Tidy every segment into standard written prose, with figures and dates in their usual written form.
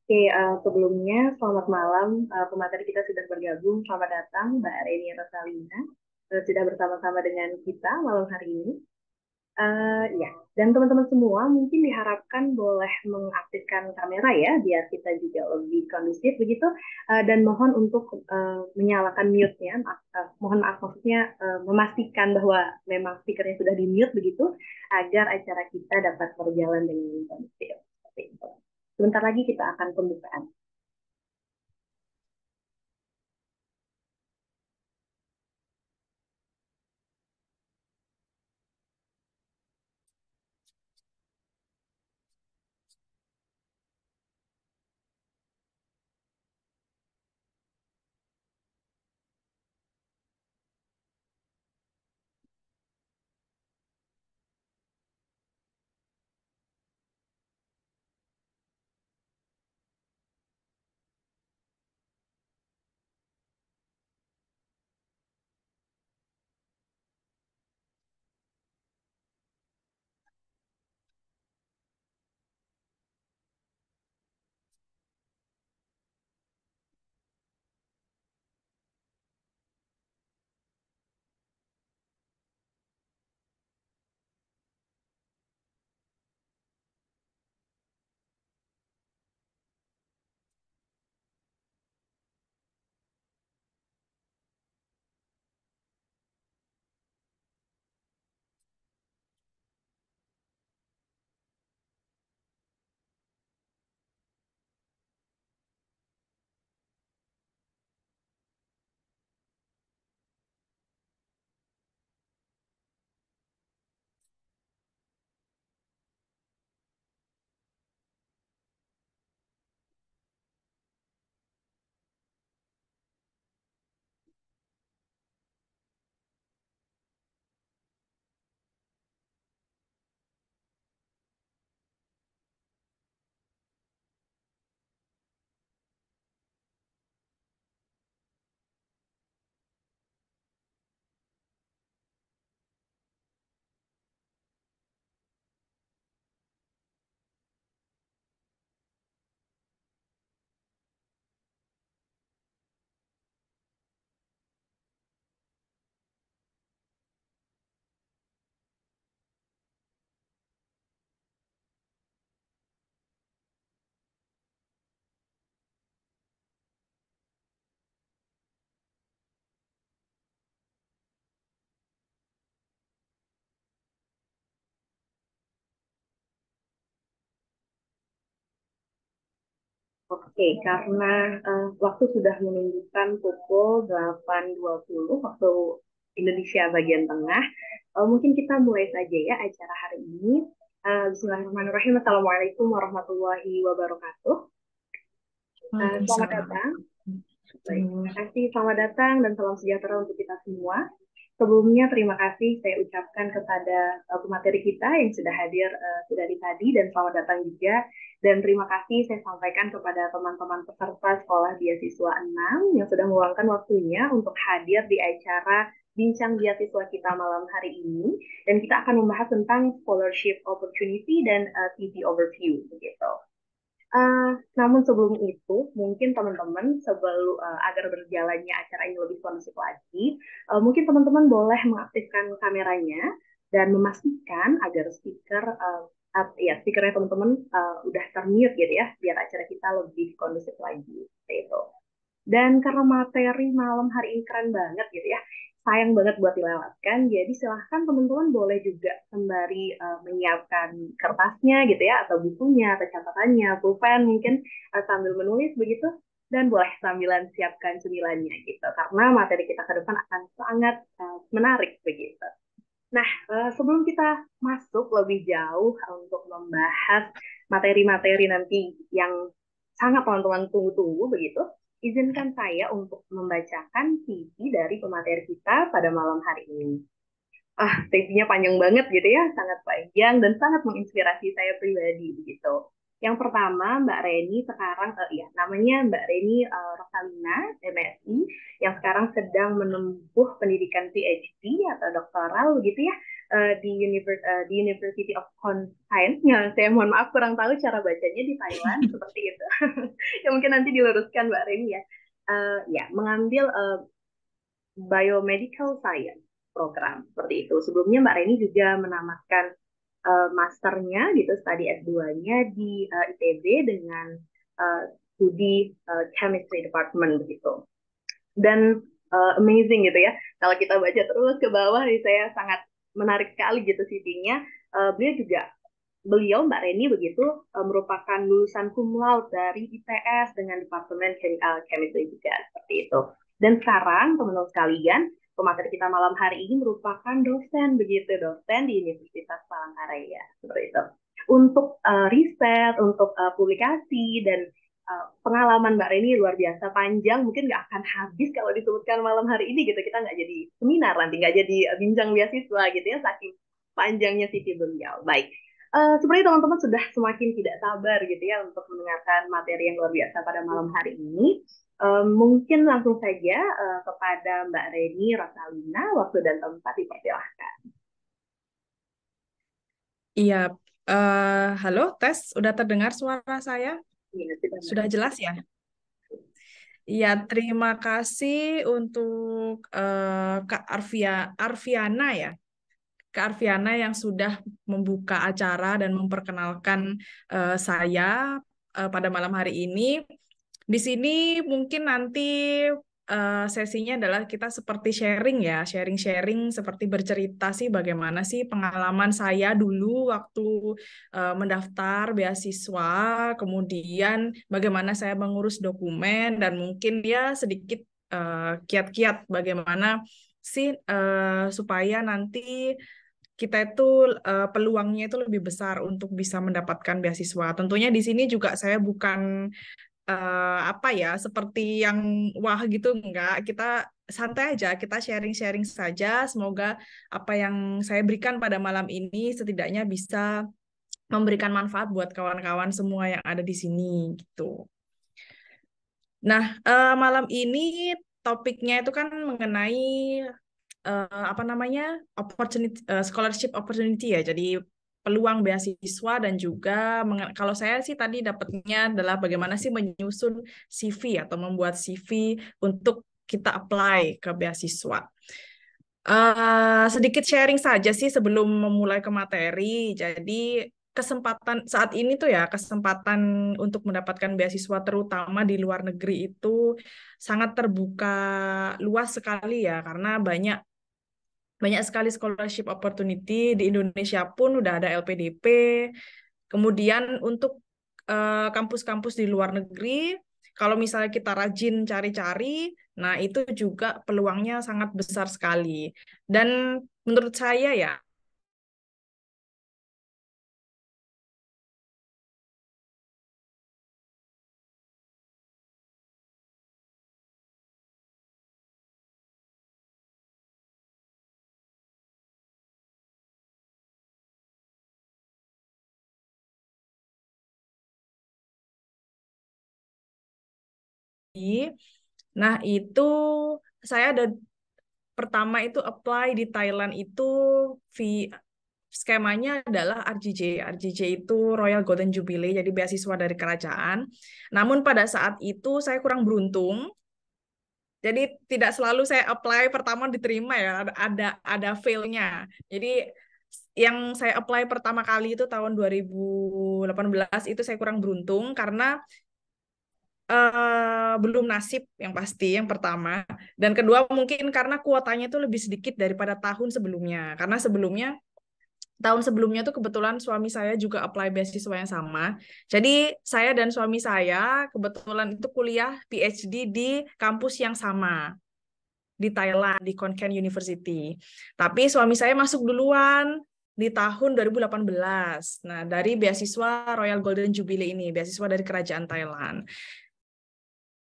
Oke, sebelumnya selamat malam. Pemateri kita sudah bergabung. Selamat datang, Mbak Reni Rosalina. Sudah bersama-sama dengan kita malam hari ini. Ya, dan teman-teman semua mungkin diharapkan boleh mengaktifkan kamera ya, biar kita juga lebih kondusif begitu. Dan mohon untuk menyalakan mute-nya. Mohon maaf, maksudnya memastikan bahwa memang speakernya sudah di-mute begitu, agar acara kita dapat berjalan dengan kondusif. Seperti itu. Sebentar lagi kita akan pembukaan. Oke, karena waktu sudah menunjukkan pukul 8.20 waktu Indonesia bagian tengah, mungkin kita mulai saja ya acara hari ini. Bismillahirrahmanirrahim. Assalamualaikum warahmatullahi wabarakatuh. Selamat Waalaikumsalam. datang. Baik, terima kasih. Selamat datang dan salam sejahtera untuk kita semua. Sebelumnya terima kasih saya ucapkan kepada pemateri kita yang sudah hadir dari tadi dan selamat datang juga. Dan terima kasih saya sampaikan kepada teman-teman peserta sekolah beasiswa 6 yang sudah meluangkan waktunya untuk hadir di acara Bincang Beasiswa kita malam hari ini. Dan kita akan membahas tentang scholarship opportunity dan CV overview begitu. Namun sebelum itu, mungkin teman-teman sebelum agar berjalannya acara ini lebih kondusif lagi, mungkin teman-teman boleh mengaktifkan kameranya dan memastikan agar ya speakernya teman-teman udah termute gitu ya, biar acara kita lebih kondusif lagi. Seperti itu. Dan karena materi malam hari ini keren banget gitu ya, sayang banget buat dilewatkan. Jadi silahkan teman-teman boleh juga sembari menyiapkan kertasnya gitu ya, atau bukunya, atau catatannya, pulpen mungkin sambil menulis begitu. Dan boleh sambilan siapkan cemilannya gitu, karena materi kita ke depan akan sangat menarik begitu. Nah, sebelum kita masuk lebih jauh untuk membahas materi-materi nanti yang sangat teman-teman tunggu-tunggu begitu, izinkan saya untuk membacakan CV dari pemateri kita pada malam hari ini. CV-nya panjang banget gitu ya, sangat panjang dan sangat menginspirasi saya pribadi begitu. Yang pertama, Mbak Reni sekarang, ya namanya Mbak Reni Rosalina, MSI, yang sekarang sedang menempuh pendidikan PhD atau doktoral gitu ya, di University of Science. Ya, saya mohon maaf kurang tahu cara bacanya di Thailand seperti itu. Ya mungkin nanti diluruskan Mbak Reni ya. Ya, mengambil Biomedical Science program seperti itu. Sebelumnya Mbak Reni juga menamatkan masternya gitu, studi S2-nya di ITB dengan studi Chemistry Department begitu. Dan amazing gitu ya. Kalau kita baca terus ke bawah, saya sangat menarik sekali gitu CV-nya. Beliau Mbak Reni begitu merupakan lulusan cum laude dari ITS dengan Departemen Chemistry juga seperti itu. Dan sekarang teman-teman sekalian, pemateri kita malam hari ini merupakan dosen di Universitas Palangkaraya seperti itu. Untuk riset, untuk publikasi dan pengalaman Mbak Reni luar biasa panjang, mungkin nggak akan habis kalau disebutkan malam hari ini gitu. Kita nggak jadi seminar nanti, nggak jadi bincang beasiswa gitu ya, saking panjangnya CV beliau. Baik. Sebenarnya teman-teman sudah semakin tidak sabar gitu ya untuk mendengarkan materi yang luar biasa pada malam hari ini. Mungkin langsung saja kepada Mbak Reni Rosalina, waktu dan tempat dipersilahkan. Iya, halo, tes, udah terdengar suara saya? Iya, Sudah jelas ya? Iya, terima kasih untuk Kak Arfiana ya, Kak Arfiana yang sudah membuka acara dan memperkenalkan saya pada malam hari ini. Di sini mungkin nanti sesinya adalah kita seperti sharing ya, sharing-sharing seperti bercerita sih bagaimana sih pengalaman saya dulu waktu mendaftar beasiswa, kemudian bagaimana saya mengurus dokumen dan mungkin dia sedikit kiat-kiat bagaimana sih supaya nanti kita itu peluangnya itu lebih besar untuk bisa mendapatkan beasiswa. Tentunya di sini juga saya bukan apa ya seperti yang wah gitu enggak, kita santai aja, kita sharing-sharing saja, semoga apa yang saya berikan pada malam ini setidaknya bisa memberikan manfaat buat kawan-kawan semua yang ada di sini gitu. Nah, malam ini topiknya itu kan mengenai apa namanya scholarship opportunity ya, jadi peluang beasiswa dan juga kalau saya sih tadi dapatnya adalah bagaimana sih menyusun CV atau membuat CV untuk kita apply ke beasiswa. Sedikit sharing saja sih sebelum memulai ke materi. Jadi kesempatan saat ini tuh ya, kesempatan untuk mendapatkan beasiswa terutama di luar negeri itu sangat terbuka luas sekali ya, karena banyak banyak sekali scholarship opportunity. Di Indonesia pun udah ada LPDP. Kemudian untuk kampus-kampus di luar negeri, kalau misalnya kita rajin cari-cari, nah itu juga peluangnya sangat besar sekali. Dan menurut saya ya, nah itu saya ada pertama itu apply di Thailand itu skemanya adalah RGJ. RGJ itu Royal Golden Jubilee, jadi beasiswa dari kerajaan. Namun pada saat itu saya kurang beruntung. Jadi tidak selalu saya apply pertama diterima ya, ada fail-nya. Jadi yang saya apply pertama kali itu tahun 2018 itu saya kurang beruntung karena belum nasib yang pasti yang pertama, dan kedua mungkin karena kuotanya itu lebih sedikit daripada tahun sebelumnya, karena tahun sebelumnya tuh kebetulan suami saya juga apply beasiswa yang sama. Jadi saya dan suami saya kebetulan itu kuliah PhD di kampus yang sama di Thailand, di Khon Kaen University. Tapi suami saya masuk duluan di tahun 2018. Nah, dari beasiswa Royal Golden Jubilee ini, beasiswa dari kerajaan Thailand.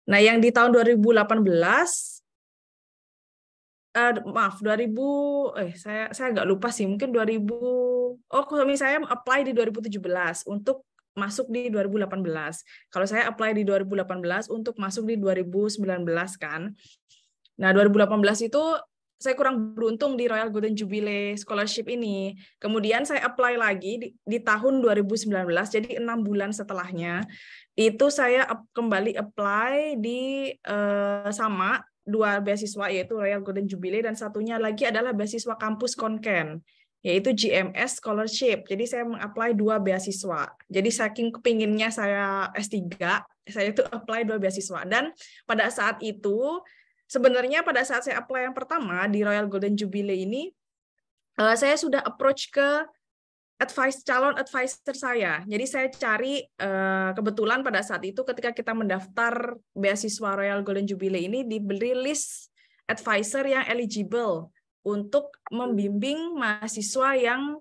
Nah, yang di tahun 2018 maaf 2000 saya agak lupa sih, mungkin 2000, oh suami saya apply di 2017 untuk masuk di 2018. Kalau saya apply di 2018 untuk masuk di 2019 kan. Nah, 2018 itu saya kurang beruntung di Royal Golden Jubilee Scholarship ini. Kemudian saya apply lagi di tahun 2019, jadi 6 bulan setelahnya, itu saya kembali apply di sama 2 beasiswa, yaitu Royal Golden Jubilee, dan satunya lagi adalah beasiswa kampus Konken, yaitu GMS Scholarship. Jadi saya mengapply 2 beasiswa. Jadi saking kepinginnya saya S3, saya itu apply 2 beasiswa. Dan pada saat itu, sebenarnya pada saat saya apply yang pertama di Royal Golden Jubilee ini, saya sudah approach ke calon advisor saya. Jadi saya cari, kebetulan pada saat itu ketika kita mendaftar beasiswa Royal Golden Jubilee ini, diberi list advisor yang eligible untuk membimbing mahasiswa yang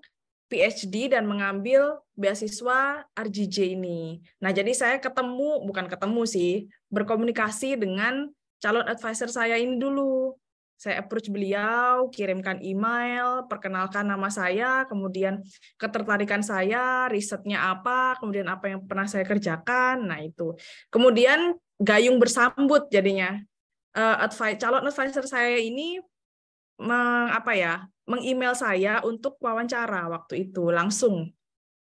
PhD dan mengambil beasiswa RGJ ini. Nah, jadi saya bukan ketemu sih, berkomunikasi dengan calon advisor saya ini dulu. Saya approach beliau, kirimkan email, perkenalkan nama saya, kemudian ketertarikan saya, risetnya apa, kemudian apa yang pernah saya kerjakan. Nah, itu. Kemudian gayung bersambut jadinya. Calon advisor saya ini meng-email saya untuk wawancara waktu itu langsung.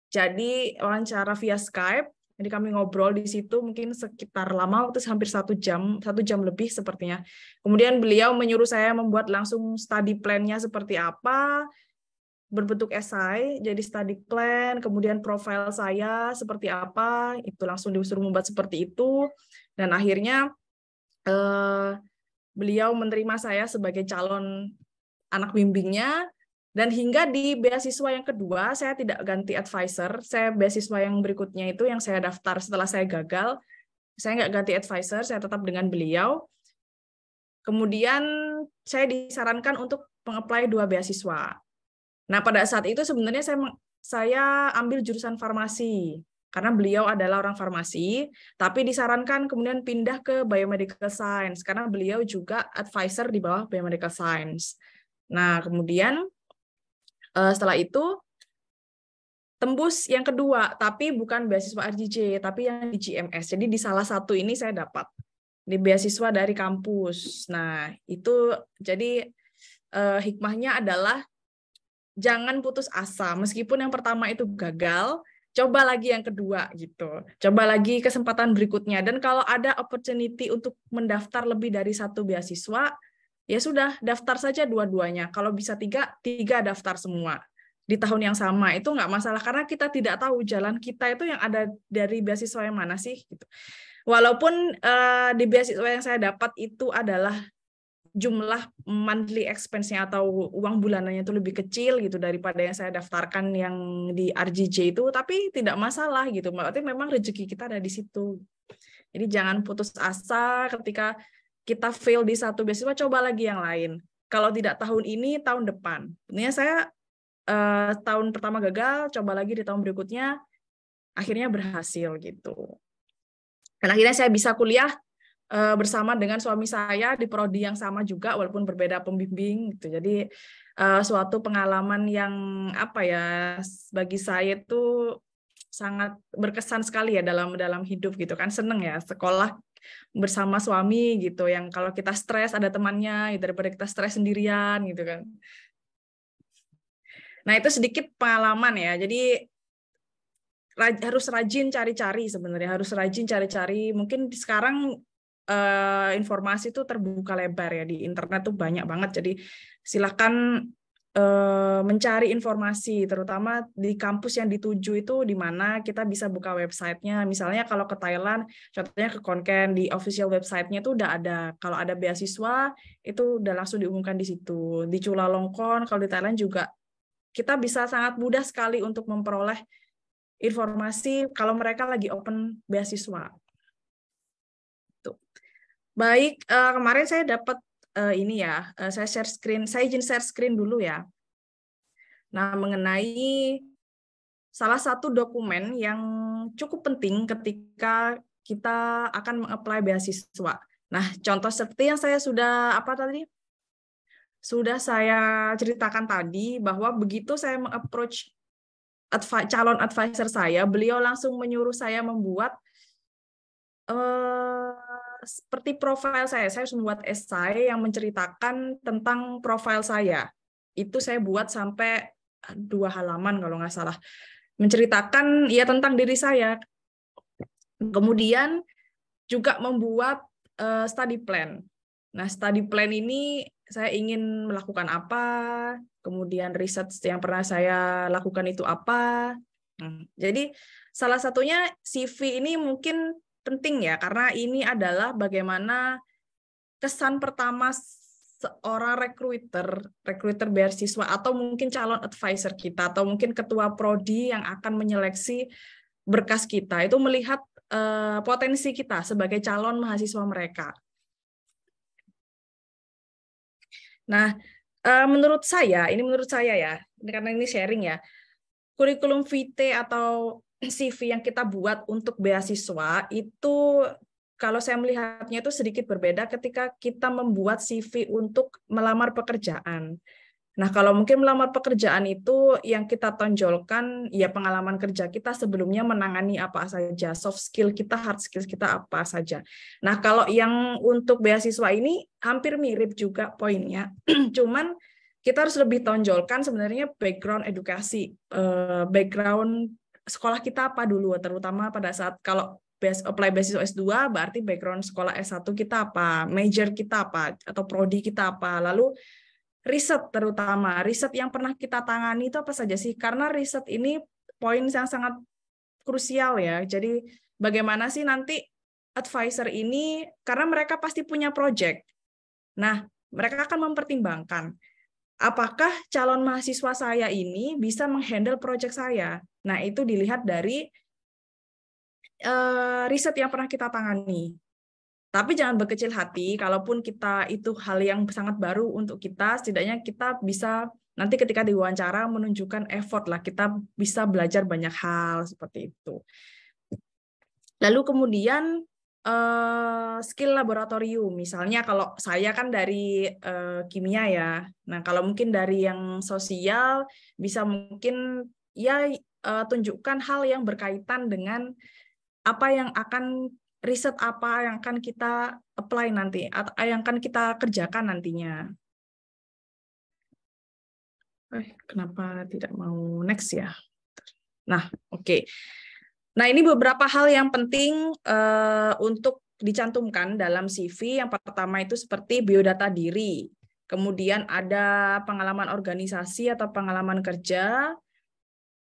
Jadi wawancara via Skype. Jadi kami ngobrol di situ mungkin sekitar lama waktu hampir 1 jam lebih sepertinya. Kemudian beliau menyuruh saya membuat langsung study plan-nya seperti apa, berbentuk esai, jadi study plan, kemudian profil saya seperti apa, itu langsung disuruh membuat seperti itu. Dan akhirnya beliau menerima saya sebagai calon anak bimbingnya, dan hingga di beasiswa yang kedua saya tidak ganti advisor. Saya beasiswa yang berikutnya itu yang saya daftar setelah saya gagal, saya nggak ganti advisor, saya tetap dengan beliau. Kemudian saya disarankan untuk mengapply 2 beasiswa. Nah, pada saat itu sebenarnya saya ambil jurusan farmasi karena beliau adalah orang farmasi, tapi disarankan kemudian pindah ke biomedical science karena beliau juga advisor di bawah biomedical science. Nah, kemudian setelah itu tembus yang kedua, tapi bukan beasiswa RGJ, tapi yang di GMS. Jadi di salah satu ini saya dapat di beasiswa dari kampus. Nah, itu jadi hikmahnya adalah jangan putus asa, meskipun yang pertama itu gagal, coba lagi yang kedua gitu. Coba lagi kesempatan berikutnya. Dan kalau ada opportunity untuk mendaftar lebih dari 1 beasiswa, ya sudah, daftar saja dua-duanya. Kalau bisa 3 daftar semua di tahun yang sama. Itu nggak masalah, karena kita tidak tahu jalan kita itu yang ada dari beasiswa yang mana sih. Gitu. Walaupun di beasiswa yang saya dapat itu adalah jumlah monthly expense-nya atau uang bulanannya itu lebih kecil gitu daripada yang saya daftarkan yang di RGJ itu, tapi tidak masalah gitu. Berarti memang rezeki kita ada di situ. Jadi jangan putus asa ketika kita fail di satu beasiswa, coba lagi yang lain. Kalau tidak tahun ini, tahun depan. Sebenarnya saya tahun pertama gagal, coba lagi di tahun berikutnya, akhirnya berhasil gitu. Dan akhirnya saya bisa kuliah bersama dengan suami saya di prodi yang sama juga, walaupun berbeda pembimbing gitu. Jadi suatu pengalaman yang bagi saya itu sangat berkesan sekali ya dalam hidup gitu kan. Seneng ya sekolah bersama suami gitu, yang kalau kita stres ada temannya gitu, daripada kita stres sendirian gitu kan. Nah, itu sedikit pengalaman ya. Jadi harus rajin cari-cari sebenarnya, harus rajin cari-cari. Mungkin sekarang informasi itu terbuka lebar ya, di internet tuh banyak banget. Jadi silakan mencari informasi, terutama di kampus yang dituju itu di mana, kita bisa buka websitenya. Misalnya kalau ke Thailand, contohnya ke Konken, di official websitenya itu udah ada. Kalau ada beasiswa itu udah langsung diumumkan di situ. Di Chulalongkorn kalau di Thailand juga kita bisa sangat mudah sekali untuk memperoleh informasi kalau mereka lagi open beasiswa. Baik, kemarin saya dapat ini ya, saya share screen, saya izin share screen dulu ya. Nah, mengenai salah satu dokumen yang cukup penting ketika kita akan mengapply beasiswa. Nah, contoh seperti yang saya sudah saya ceritakan tadi, bahwa begitu saya mengapproach calon advisor saya, beliau langsung menyuruh saya membuat seperti profil saya harus membuat esai yang menceritakan tentang profil saya. Itu saya buat sampai 2 halaman kalau nggak salah. Menceritakan ya tentang diri saya. Kemudian juga membuat study plan. Nah, study plan ini saya ingin melakukan apa, kemudian riset yang pernah saya lakukan itu apa. Jadi salah satunya CV ini mungkin penting ya, karena ini adalah bagaimana kesan pertama seorang rekruter beasiswa atau mungkin calon advisor kita atau mungkin ketua prodi yang akan menyeleksi berkas kita itu melihat potensi kita sebagai calon mahasiswa mereka. Nah, menurut saya ya, karena ini sharing ya, kurikulum vitae atau CV yang kita buat untuk beasiswa itu kalau saya melihatnya itu sedikit berbeda ketika kita membuat CV untuk melamar pekerjaan. Nah, kalau mungkin melamar pekerjaan itu yang kita tonjolkan ya pengalaman kerja kita sebelumnya menangani apa saja, soft skill kita, hard skill kita apa saja. Nah, kalau yang untuk beasiswa ini hampir mirip juga poinnya. Cuman kita harus lebih tonjolkan sebenarnya background edukasi, background sekolah kita apa dulu, terutama pada saat kalau apply beasiswa S2 berarti background sekolah S1 kita apa, major kita apa, atau prodi kita apa, lalu riset terutama, riset yang pernah kita tangani itu apa saja sih? Karena riset ini poin yang sangat krusial ya. Jadi bagaimana sih nanti advisor ini, karena mereka pasti punya project. Nah, mereka akan mempertimbangkan apakah calon mahasiswa saya ini bisa menghandle project saya. Nah, itu dilihat dari riset yang pernah kita tangani. Tapi jangan berkecil hati, kalaupun kita itu hal yang sangat baru untuk kita, setidaknya kita bisa nanti ketika diwawancara menunjukkan effort lah, kita bisa belajar banyak hal seperti itu. Lalu kemudian skill laboratorium, misalnya kalau saya kan dari kimia ya, nah kalau mungkin dari yang sosial bisa mungkin ya tunjukkan hal yang berkaitan dengan apa yang akan riset apa yang akan kita apply nanti, atau yang akan kita kerjakan nantinya. Kenapa tidak mau next ya? Nah, oke. Nah, ini beberapa hal yang penting untuk dicantumkan dalam CV. Yang pertama itu seperti biodata diri. Kemudian ada pengalaman organisasi atau pengalaman kerja.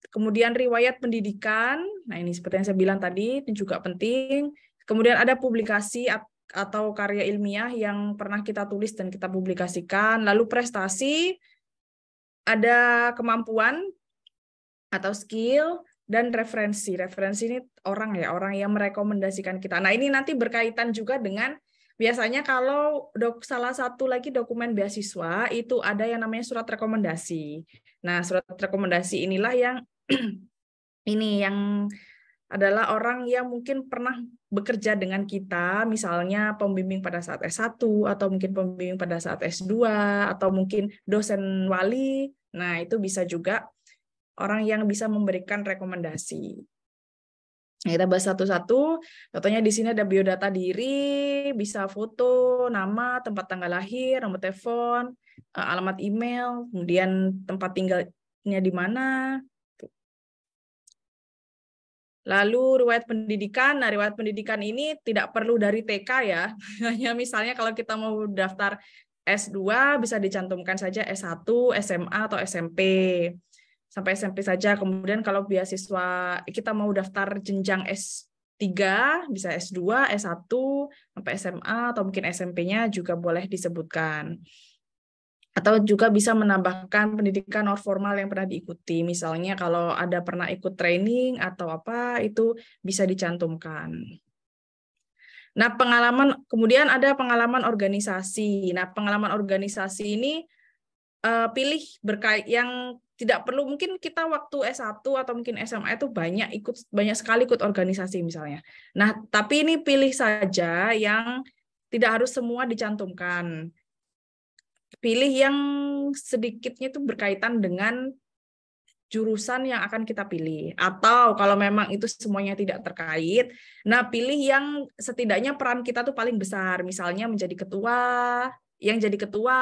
Kemudian riwayat pendidikan. Nah, ini seperti yang saya bilang tadi, ini juga penting. Kemudian ada publikasi atau karya ilmiah yang pernah kita tulis dan kita publikasikan. Lalu prestasi, ada kemampuan atau skill, dan referensi. Referensi ini orang yang merekomendasikan kita. Nah, ini nanti berkaitan juga dengan biasanya kalau salah satu lagi dokumen beasiswa itu ada yang namanya surat rekomendasi. Nah, surat rekomendasi inilah yang ini yang adalah orang yang mungkin pernah bekerja dengan kita, misalnya pembimbing pada saat S1, atau mungkin pembimbing pada saat S2, atau mungkin dosen wali. Nah, itu bisa juga orang yang bisa memberikan rekomendasi. Nah, kita bahas satu-satu. Contohnya di sini ada biodata diri, bisa foto, nama, tempat tanggal lahir, nomor telepon, alamat email, kemudian tempat tinggalnya di mana. Lalu riwayat pendidikan. Nah, riwayat pendidikan ini tidak perlu dari TK ya. Hanya misalnya kalau kita mau daftar S2 bisa dicantumkan saja S1, SMA atau SMP. Sampai SMP saja. Kemudian kalau beasiswa kita mau daftar jenjang S3 bisa S2, S1 sampai SMA atau mungkin SMP-nya juga boleh disebutkan. Atau juga bisa menambahkan pendidikan non formal yang pernah diikuti. Misalnya kalau ada pernah ikut training atau apa, itu bisa dicantumkan. Nah, kemudian ada pengalaman organisasi. Nah, pengalaman organisasi ini pilih yang tidak perlu, mungkin kita waktu S1 atau mungkin SMA itu banyak sekali ikut organisasi misalnya. Nah, tapi ini pilih saja yang tidak harus semua dicantumkan. Pilih yang sedikitnya itu berkaitan dengan jurusan yang akan kita pilih. Atau kalau memang itu semuanya tidak terkait, nah pilih yang setidaknya peran kita tuh paling besar. Misalnya menjadi ketua,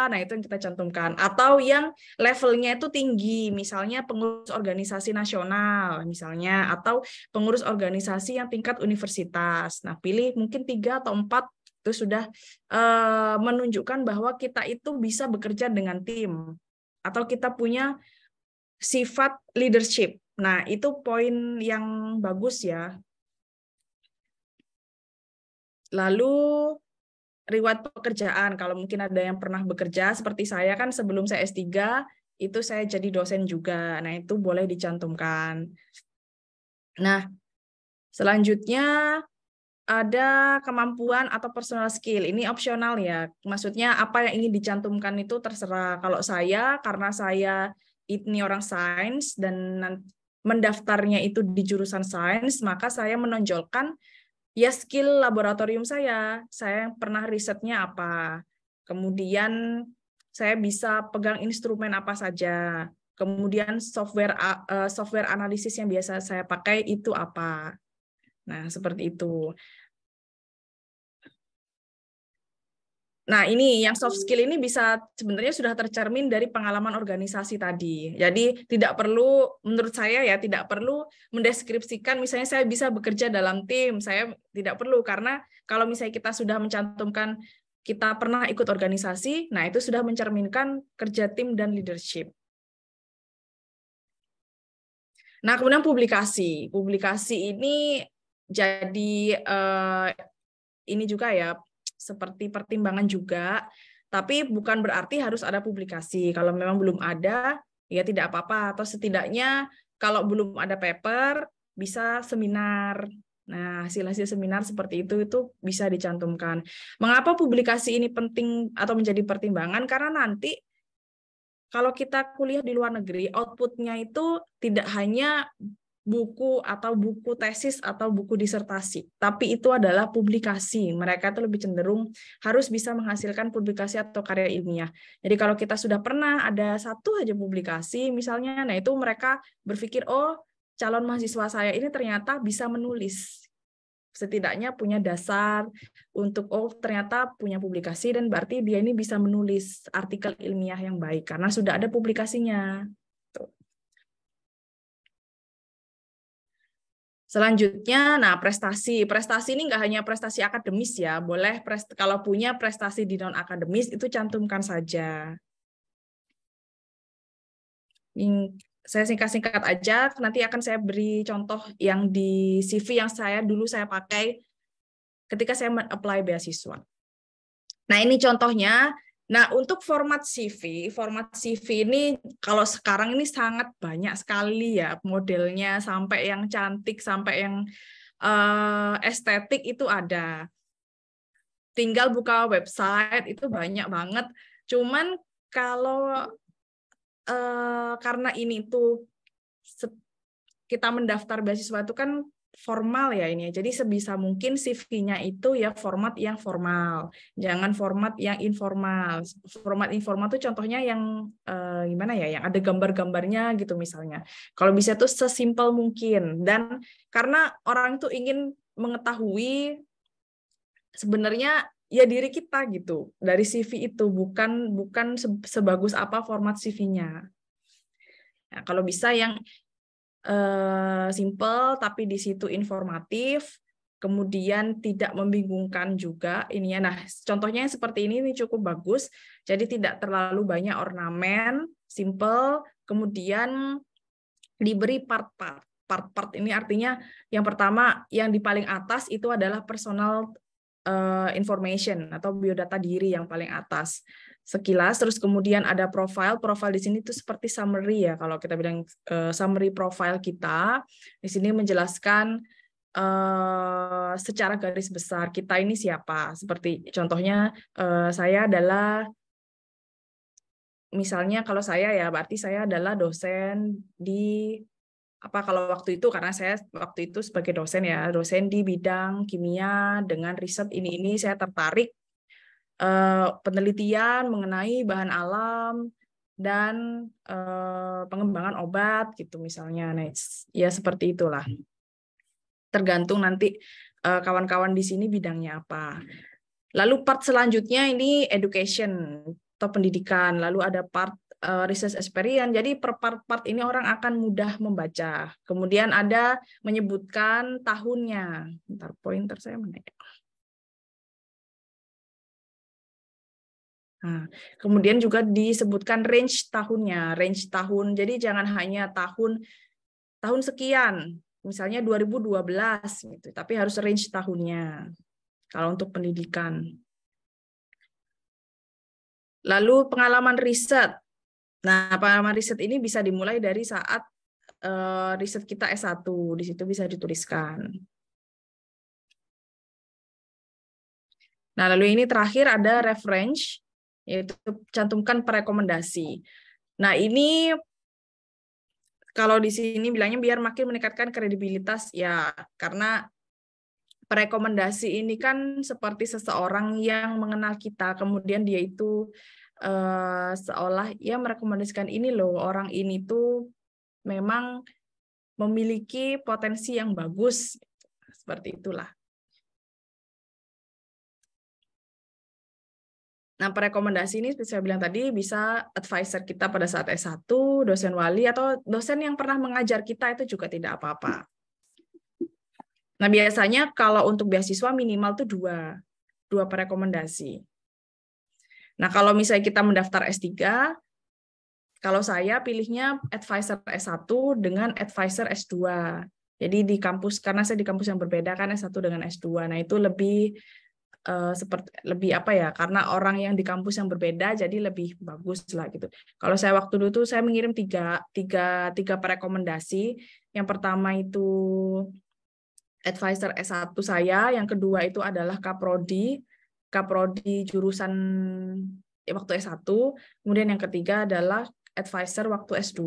nah itu yang kita cantumkan. Atau yang levelnya itu tinggi, misalnya pengurus organisasi nasional, misalnya, atau pengurus organisasi yang tingkat universitas. Nah, pilih mungkin 3 atau 4, itu sudah menunjukkan bahwa kita itu bisa bekerja dengan tim, atau kita punya sifat leadership. Nah, itu poin yang bagus ya. Lalu riwayat pekerjaan, kalau mungkin ada yang pernah bekerja seperti saya kan sebelum saya S3 itu saya jadi dosen juga. Nah, itu boleh dicantumkan. Nah, selanjutnya ada kemampuan atau personal skill. Ini opsional ya. Maksudnya apa yang ingin dicantumkan itu terserah. Kalau saya, karena saya ini orang sains dan mendaftarnya itu di jurusan sains, maka saya menonjolkan ya skill laboratorium saya. Saya pernah risetnya apa. Kemudian saya bisa pegang instrumen apa saja. Kemudian software analisis yang biasa saya pakai itu apa. Nah, seperti itu. Nah, ini yang soft skill ini bisa sebenarnya sudah tercermin dari pengalaman organisasi tadi. Jadi tidak perlu, menurut saya ya, tidak perlu mendeskripsikan misalnya saya bisa bekerja dalam tim. Saya tidak perlu, karena kalau misalnya kita sudah mencantumkan kita pernah ikut organisasi, nah itu sudah mencerminkan kerja tim dan leadership. Nah, kemudian publikasi. Publikasi ini jadi ini juga ya, seperti pertimbangan juga, tapi bukan berarti harus ada publikasi. Kalau memang belum ada, ya tidak apa-apa. Atau setidaknya kalau belum ada paper, bisa seminar. Nah, hasil-hasil seminar seperti itu bisa dicantumkan. Mengapa publikasi ini penting atau menjadi pertimbangan? Karena nanti kalau kita kuliah di luar negeri, output-nya itu tidak hanya buku atau buku tesis atau buku disertasi, tapi itu adalah publikasi. Mereka itu lebih cenderung harus bisa menghasilkan publikasi atau karya ilmiah. Jadi kalau kita sudah pernah ada satu aja publikasi misalnya, nah itu mereka berpikir, oh calon mahasiswa saya ini ternyata bisa menulis. Setidaknya punya dasar untuk, oh ternyata punya publikasi dan berarti dia ini bisa menulis artikel ilmiah yang baik karena sudah ada publikasinya. Selanjutnya, nah prestasi. Prestasi ini nggak hanya prestasi akademis ya, boleh kalau punya prestasi di non-akademis itu cantumkan saja. Saya singkat-singkat aja, nanti akan saya beri contoh yang di CV yang dulu saya pakai ketika saya apply beasiswa. Nah ini contohnya. Nah, untuk format CV ini kalau sekarang ini sangat banyak sekali ya modelnya, sampai yang cantik, sampai yang estetik itu ada. Tinggal buka website itu banyak banget. Cuman kalau karena ini tuh kita mendaftar beasiswa itu kan formal ya ini. Jadi sebisa mungkin CV-nya itu ya format yang formal, jangan format yang informal. Format informal tuh contohnya yang gimana ya, yang ada gambar-gambarnya gitu misalnya. Kalau bisa tuh sesimpel mungkin. Dan karena orang tuh ingin mengetahui sebenarnya ya diri kita gitu dari CV itu, bukan sebagus apa format CV-nya. Nah, kalau bisa yang simple tapi di situ informatif, kemudian tidak membingungkan juga ini ya. Nah, contohnya yang seperti ini cukup bagus. Jadi tidak terlalu banyak ornamen, simple, kemudian diberi part-part. Part-part ini artinya yang pertama yang di paling atas itu adalah personal information atau biodata diri yang paling atas. Sekilas, terus kemudian ada profile di sini itu seperti summary ya, kalau kita bilang summary profile kita, di sini menjelaskan secara garis besar kita ini siapa, seperti contohnya saya adalah, misalnya kalau saya ya, berarti saya adalah dosen di, kalau waktu itu, karena saya waktu itu sebagai dosen ya, dosen di bidang kimia dengan riset ini saya tertarik penelitian mengenai bahan alam dan pengembangan obat gitu misalnya. Nah, ya seperti itulah. Tergantung nanti kawan-kawan di sini bidangnya apa. Lalu part selanjutnya ini education atau pendidikan. Lalu ada part research experience. Jadi per part-part ini orang akan mudah membaca. Kemudian ada menyebutkan tahunnya. Bentar, pointer saya mana ya? Nah, kemudian juga disebutkan range tahunnya, range tahun. Jadi jangan hanya tahun sekian, misalnya 2012 gitu, tapi harus range tahunnya kalau untuk pendidikan. Lalu pengalaman riset. Nah, pengalaman riset ini bisa dimulai dari saat riset kita S1, di situ bisa dituliskan. Nah, lalu ini terakhir ada reference, yaitu cantumkan perekomendasi. Nah, ini kalau di sini bilangnya biar makin meningkatkan kredibilitas ya, karena perekomendasi ini kan seperti seseorang yang mengenal kita, kemudian dia itu seolah ya merekomendasikan ini loh, orang ini tuh memang memiliki potensi yang bagus, seperti itulah. Nah, perekomendasi ini seperti saya bilang tadi bisa advisor kita pada saat S1, dosen wali, atau dosen yang pernah mengajar kita itu juga tidak apa-apa. Nah, biasanya kalau untuk beasiswa minimal tuh dua perekomendasi. Nah, kalau misalnya kita mendaftar S3, kalau saya pilihnya advisor S1 dengan advisor S2. Jadi di kampus, karena saya di kampus yang berbeda kan S1 dengan S2. Nah, itu lebih seperti lebih apa ya, karena orang yang di kampus yang berbeda jadi lebih bagus lah gitu. Kalau saya waktu dulu tuh saya mengirim tiga perekomendasi. Yang pertama itu advisor S1 saya, yang kedua itu adalah Kaprodi jurusan waktu S1, kemudian yang ketiga adalah advisor waktu S2.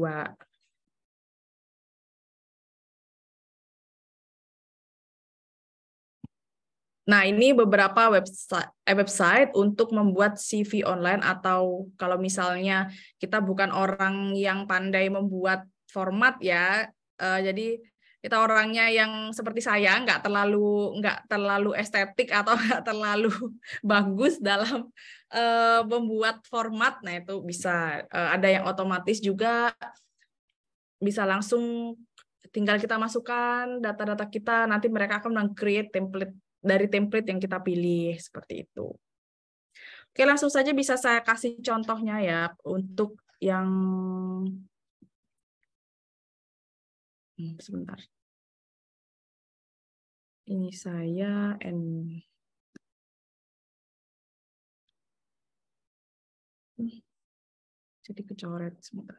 Nah, ini beberapa website untuk membuat CV online, atau kalau misalnya kita bukan orang yang pandai membuat format ya, jadi kita orangnya yang seperti saya nggak terlalu estetik atau nggak terlalu bagus dalam membuat format. Nah, itu bisa ada yang otomatis juga, bisa langsung tinggal kita masukkan data-data kita, nanti mereka akan meng-create template dari template yang kita pilih, seperti itu. Oke, langsung saja bisa saya kasih contohnya ya untuk yang sebentar. Ini saya jadi kecoret sebentar.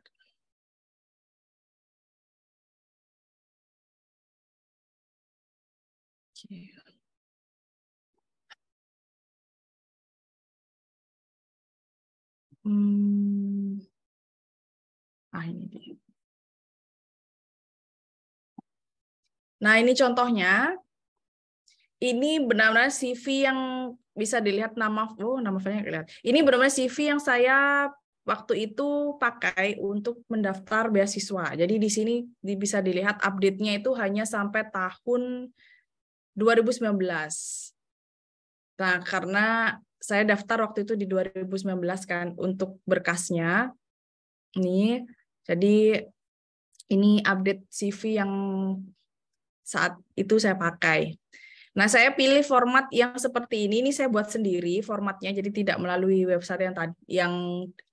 Oke. Ini dia. Nah, ini contohnya. Ini benar-benar CV yang bisa dilihat nama filenya kelihatan. Ini benar-benar CV yang saya waktu itu pakai untuk mendaftar beasiswa. Jadi di sini bisa dilihat update-nya itu hanya sampai tahun 2019. Nah, karena saya daftar waktu itu di 2019 kan untuk berkasnya. Ini, jadi ini update CV yang saat itu saya pakai. Nah, saya pilih format yang seperti ini saya buat sendiri formatnya, jadi tidak melalui website yang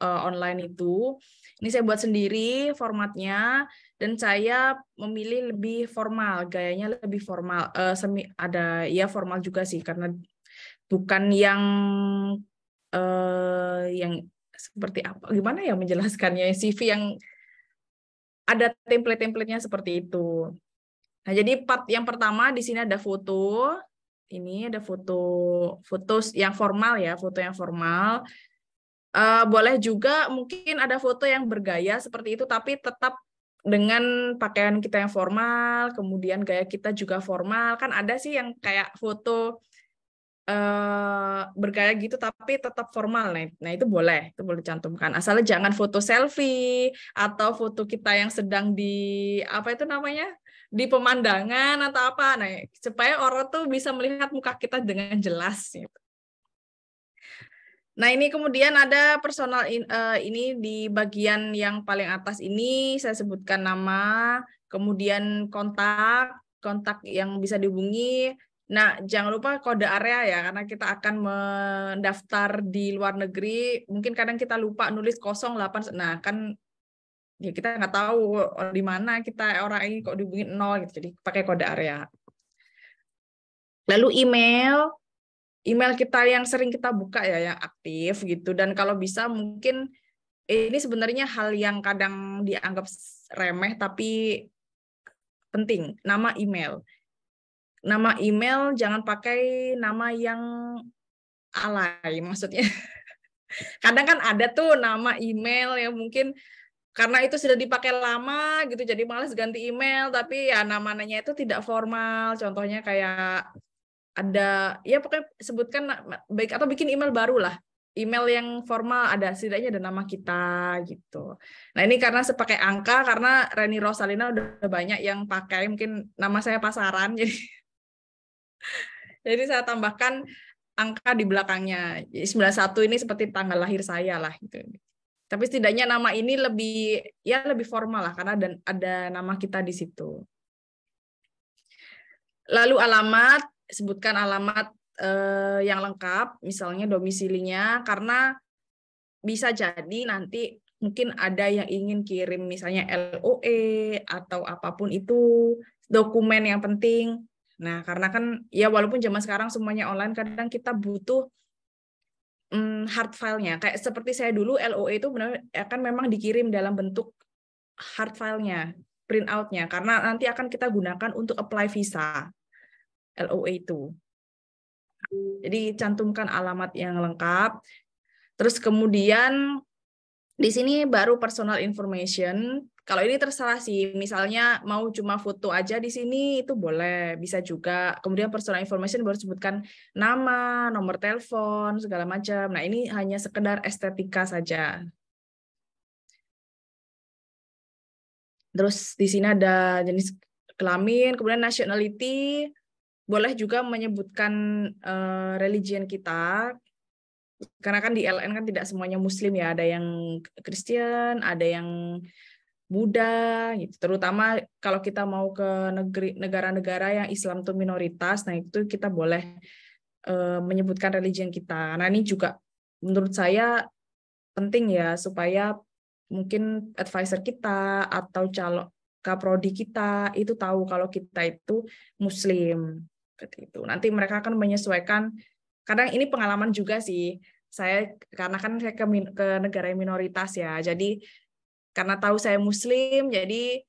online itu. Ini saya buat sendiri formatnya, dan saya memilih lebih formal, gayanya lebih formal. Ada ya formal juga sih, karena bukan yang seperti apa, gimana ya menjelaskannya, CV yang ada template-templatenya seperti itu. Nah, jadi part yang pertama di sini ada foto. Ini ada foto yang formal ya, foto yang formal. Boleh juga mungkin ada foto yang bergaya seperti itu, tapi tetap dengan pakaian kita yang formal, kemudian gaya kita juga formal. Kan ada sih yang kayak foto bergaya gitu tapi tetap formal. Nah, itu boleh cantumkan. Asalnya jangan foto selfie atau foto kita yang sedang di apa itu namanya? Di pemandangan atau apa. Nah, supaya orang tuh bisa melihat muka kita dengan jelas gitu. Nah, ini kemudian ada personal ini di bagian yang paling atas ini saya sebutkan nama, kemudian kontak yang bisa dihubungi. Nah, jangan lupa kode area ya, karena kita akan mendaftar di luar negeri. Mungkin kadang kita lupa nulis 08. Nah, kan ya kita nggak tahu di mana kita orang ini kok dihubungin 0 gitu. Jadi pakai kode area. Lalu email kita yang sering kita buka ya, yang aktif gitu. Dan kalau bisa mungkin ini sebenarnya hal yang kadang dianggap remeh tapi penting. Nama email jangan pakai nama yang alay, maksudnya. Kadang kan ada tuh nama email yang mungkin karena itu sudah dipakai lama gitu, jadi malas ganti email, tapi ya namanya itu tidak formal. Contohnya kayak ada, ya pokoknya sebutkan baik atau bikin email baru lah. Email yang formal ada setidaknya ada nama kita gitu. Nah, ini karena sepakai angka, karena Reni Rosalina udah banyak yang pakai, mungkin nama saya pasaran, jadi saya tambahkan angka di belakangnya. 91 ini seperti tanggal lahir saya lah gitu. Tapi setidaknya nama ini lebih formal lah karena ada nama kita di situ. Lalu alamat, sebutkan alamat yang lengkap, misalnya domisilinya, karena bisa jadi nanti mungkin ada yang ingin kirim misalnya LOE atau apapun itu, dokumen yang penting. Nah, karena kan ya walaupun zaman sekarang semuanya online, kadang kita butuh hard file-nya. Kayak seperti saya dulu, LOE itu benar akan memang dikirim dalam bentuk hard file-nya, print out-nya, karena nanti akan kita gunakan untuk apply visa LOE itu. Jadi cantumkan alamat yang lengkap. Terus kemudian di sini baru personal information. Kalau ini terserah sih, misalnya mau cuma foto aja di sini itu boleh, bisa juga. Kemudian personal information baru sebutkan nama, nomor telepon, segala macam. Nah, ini hanya sekedar estetika saja. Terus di sini ada jenis kelamin, kemudian nationality, boleh juga menyebutkan religion kita. Karena kan di LN kan tidak semuanya Muslim ya, ada yang Kristen, ada yang Buddha, gitu. Terutama kalau kita mau ke negara-negara yang Islam itu minoritas, nah itu kita boleh menyebutkan religion kita. Nah, ini juga menurut saya penting ya, supaya mungkin advisor kita atau calon kaprodi kita itu tahu kalau kita itu Muslim. Seperti itu. Nanti mereka akan menyesuaikan. Kadang ini pengalaman juga sih. Saya karena kan saya ke negara minoritas ya. Jadi karena tahu saya Muslim, jadi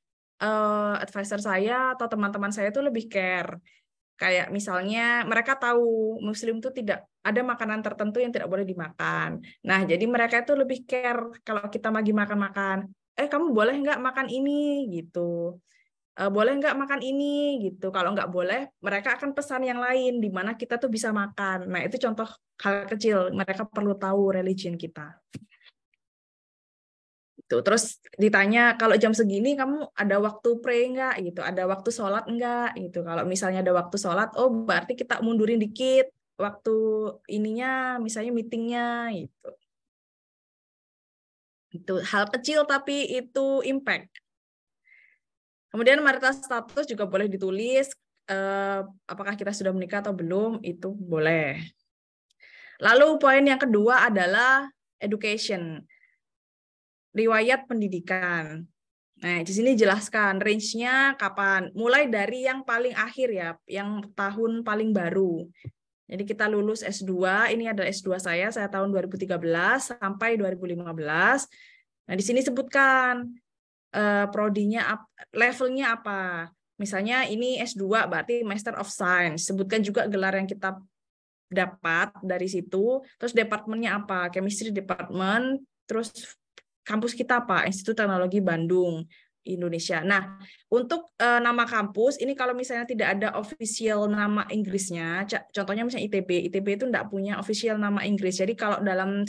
advisor saya atau teman-teman saya itu lebih care. Kayak misalnya mereka tahu Muslim itu tidak ada makanan tertentu yang tidak boleh dimakan. Nah, jadi mereka itu lebih care kalau kita lagi makan-makan. Kamu boleh nggak makan ini gitu. Boleh nggak makan ini gitu. Kalau nggak boleh, mereka akan pesan yang lain di mana kita tuh bisa makan. Nah, itu contoh hal kecil. Mereka perlu tahu religion kita. Terus ditanya kalau jam segini kamu ada waktu pray nggak gitu, ada waktu sholat nggak gitu. Kalau misalnya ada waktu sholat, oh berarti kita mundurin dikit waktu ininya, misalnya meetingnya gitu. Itu hal kecil tapi itu impact. Kemudian marital status juga boleh ditulis, apakah kita sudah menikah atau belum, itu boleh. Lalu poin yang kedua adalah education. Riwayat pendidikan. Nah, di sini jelaskan range-nya kapan. Mulai dari yang paling akhir ya, yang tahun paling baru. Jadi kita lulus S2, ini adalah S2 saya tahun 2013 sampai 2015. Nah, di sini sebutkan prodinya, levelnya apa. Misalnya ini S2 berarti Master of Science. Sebutkan juga gelar yang kita dapat dari situ. Terus departemennya apa? Chemistry Department. Terus kampus kita apa? Institut Teknologi Bandung. Indonesia. Nah, untuk nama kampus ini kalau misalnya tidak ada official nama Inggrisnya, contohnya misalnya ITB itu tidak punya official nama Inggris. Jadi kalau dalam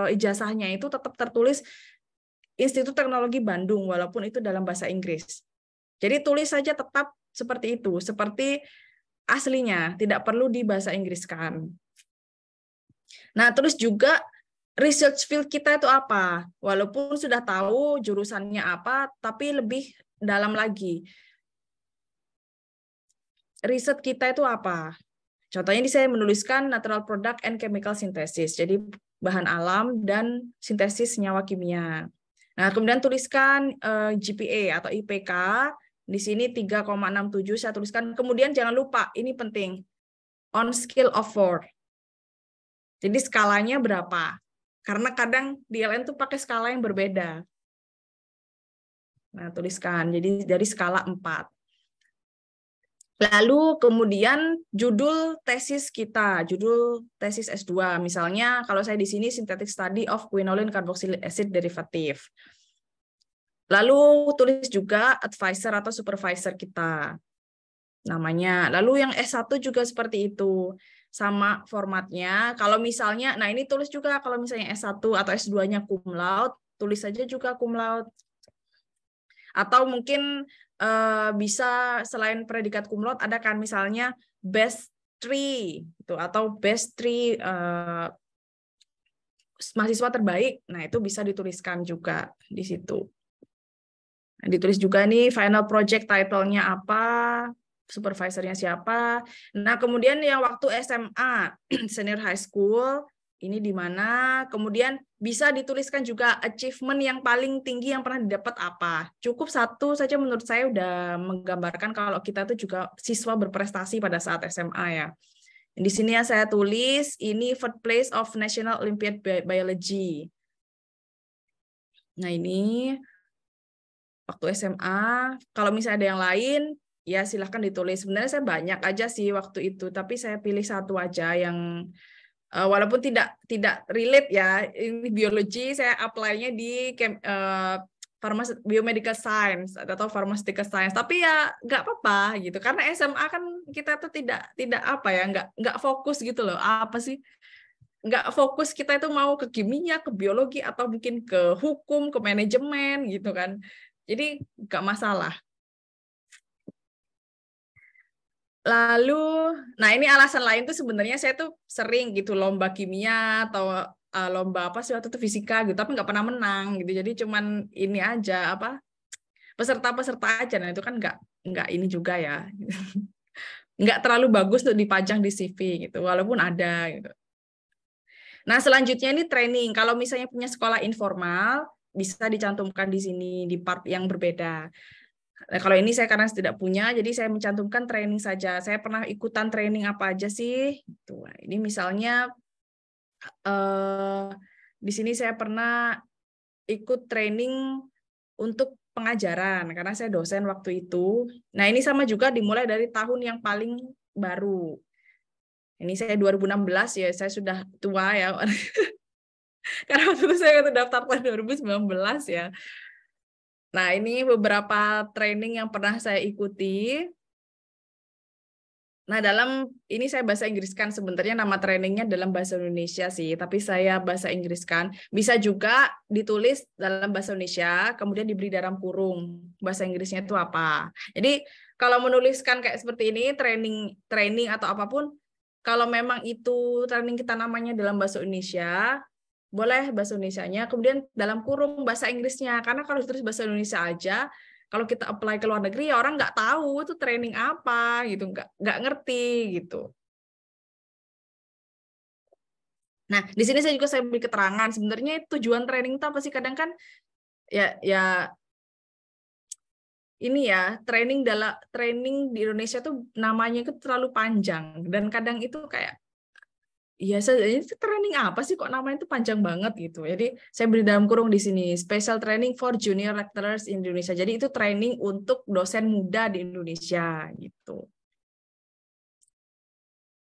ijazahnya itu tetap tertulis Institut Teknologi Bandung walaupun itu dalam bahasa Inggris. Jadi tulis saja tetap seperti itu, seperti aslinya, tidak perlu di bahasa Inggriskan. Nah, terus juga research field kita itu apa? Walaupun sudah tahu jurusannya apa, tapi lebih dalam lagi. Riset kita itu apa? Contohnya ini saya menuliskan natural product and chemical synthesis. Jadi bahan alam dan sintesis senyawa kimia. Nah, kemudian tuliskan GPA atau IPK. Di sini 3,67 saya tuliskan. Kemudian jangan lupa, ini penting. On scale of 4. Jadi skalanya berapa? Karena kadang di LN tuh pakai skala yang berbeda. Nah, tuliskan. Jadi dari skala 4. Lalu kemudian judul tesis kita, judul tesis S2. Misalnya kalau saya di sini Synthetic Study of Quinoline Carboxylic Acid Derivative. Lalu tulis juga advisor atau supervisor kita. Namanya. Lalu yang S1 juga seperti itu. Sama formatnya. Kalau misalnya, nah ini tulis juga kalau misalnya S1 atau S2-nya cum laude, tulis saja juga cum laude. Atau mungkin bisa selain predikat cum laude ada kan misalnya best 3 gitu, atau best 3 mahasiswa terbaik. Nah, itu bisa dituliskan juga di situ. Ditulis juga nih final project title-nya apa, supervisornya siapa. Nah, kemudian yang waktu SMA, senior high school, ini di mana, kemudian bisa dituliskan juga achievement yang paling tinggi yang pernah didapat apa. Cukup satu saja menurut saya udah menggambarkan kalau kita tuh juga siswa berprestasi pada saat SMA ya. Di sini yang saya tulis, ini third place of National Olympiad Biology. Nah ini waktu SMA, kalau misalnya ada yang lain, ya silahkan ditulis. Sebenarnya saya banyak aja sih waktu itu, tapi saya pilih satu aja yang walaupun tidak relate ya, ini biologi saya apply-nya di biomedical science atau pharmaceutical science, tapi ya nggak apa-apa gitu, karena SMA kan kita tuh tidak apa ya, nggak fokus gitu loh, apa sih, nggak fokus kita itu mau ke kimia, ke biologi, atau mungkin ke hukum, ke manajemen gitu kan, jadi nggak masalah. Lalu, nah ini alasan lain tuh sebenarnya saya tuh sering gitu lomba kimia atau lomba apa sih waktu itu fisika gitu, tapi nggak pernah menang gitu. Jadi cuman ini aja apa peserta-peserta aja. Nah itu kan nggak ini juga ya, nggak terlalu bagus untuk dipajang di CV gitu, walaupun ada gitu. Nah selanjutnya ini training. Kalau misalnya punya sekolah informal bisa dicantumkan di sini di part yang berbeda. Nah, kalau ini saya karena tidak punya, jadi saya mencantumkan training saja. Saya pernah ikutan training apa aja sih? Tuh, ini misalnya di sini saya pernah ikut training untuk pengajaran karena saya dosen waktu itu. Nah, ini sama juga dimulai dari tahun yang paling baru. Ini saya 2016 ya, saya sudah tua ya. Karena waktu itu saya daftar tahun 2019 ya. Nah, ini beberapa training yang pernah saya ikuti. Nah, dalam ini saya bahasa Inggriskan, sebenarnya nama trainingnya dalam bahasa Indonesia sih, tapi saya bahasa Inggriskan. Bisa juga ditulis dalam bahasa Indonesia, kemudian diberi dalam kurung. Bahasa Inggrisnya itu apa. Jadi, kalau menuliskan kayak seperti ini, training atau apapun, kalau memang itu training kita namanya dalam bahasa Indonesia, boleh bahasa Indonesianya, kemudian dalam kurung bahasa Inggrisnya. Karena kalau ditulis bahasa Indonesia aja, kalau kita apply ke luar negeri, ya orang nggak tahu itu training apa, gitu, nggak ngerti gitu. Nah, di sini saya beri keterangan. Sebenarnya tujuan training itu apa sih? Kadang kan ya ini ya training di Indonesia tuh namanya itu terlalu panjang dan kadang itu kayak iya, itu training apa sih kok namanya itu panjang banget gitu. Jadi saya beri dalam kurung di sini, special training for junior lecturers in Indonesia. Jadi itu training untuk dosen muda di Indonesia gitu.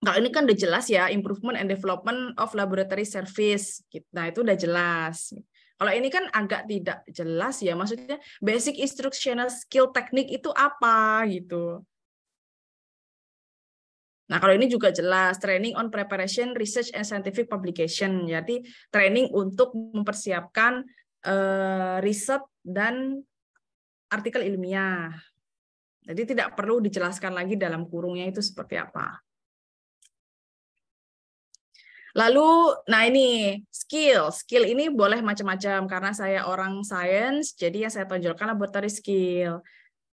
Kalau ini kan udah jelas ya, improvement and development of laboratory service. Nah, itu udah jelas. Kalau ini kan agak tidak jelas ya, maksudnya basic instructional skill teknik itu apa gitu. Nah, kalau ini juga jelas, training on preparation, research, and scientific publication. Jadi, training untuk mempersiapkan riset dan artikel ilmiah. Jadi, tidak perlu dijelaskan lagi dalam kurungnya itu seperti apa. Lalu, nah ini, skill. Skill ini boleh macam-macam, karena saya orang science, jadi yang saya tonjolkan laboratory skill.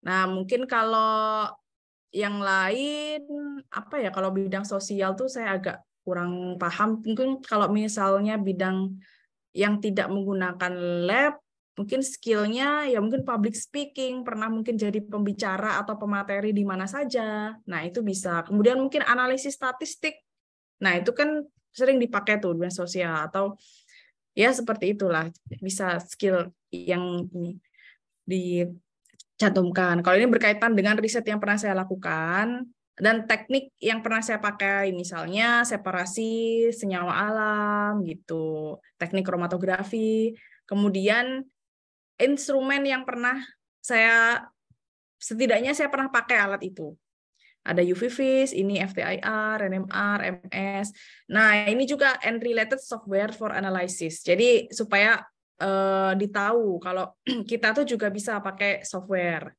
Nah, mungkin kalau yang lain apa ya, kalau bidang sosial tuh saya agak kurang paham. Mungkin kalau misalnya bidang yang tidak menggunakan lab, mungkin skillnya ya mungkin public speaking, pernah mungkin jadi pembicara atau pemateri di mana saja. Nah, itu bisa. Kemudian mungkin analisis statistik. Nah, itu kan sering dipakai tuh di sosial, atau ya seperti itulah, bisa skill yang ini cantumkan. Kalau ini berkaitan dengan riset yang pernah saya lakukan dan teknik yang pernah saya pakai, misalnya separasi senyawa alam gitu, teknik kromatografi, kemudian instrumen yang pernah setidaknya saya pernah pakai alat itu. Ada UV-Vis, ini FTIR, NMR, MS. Nah, ini juga and related software for analysis. Jadi supaya ditahu kalau kita tuh juga bisa pakai software.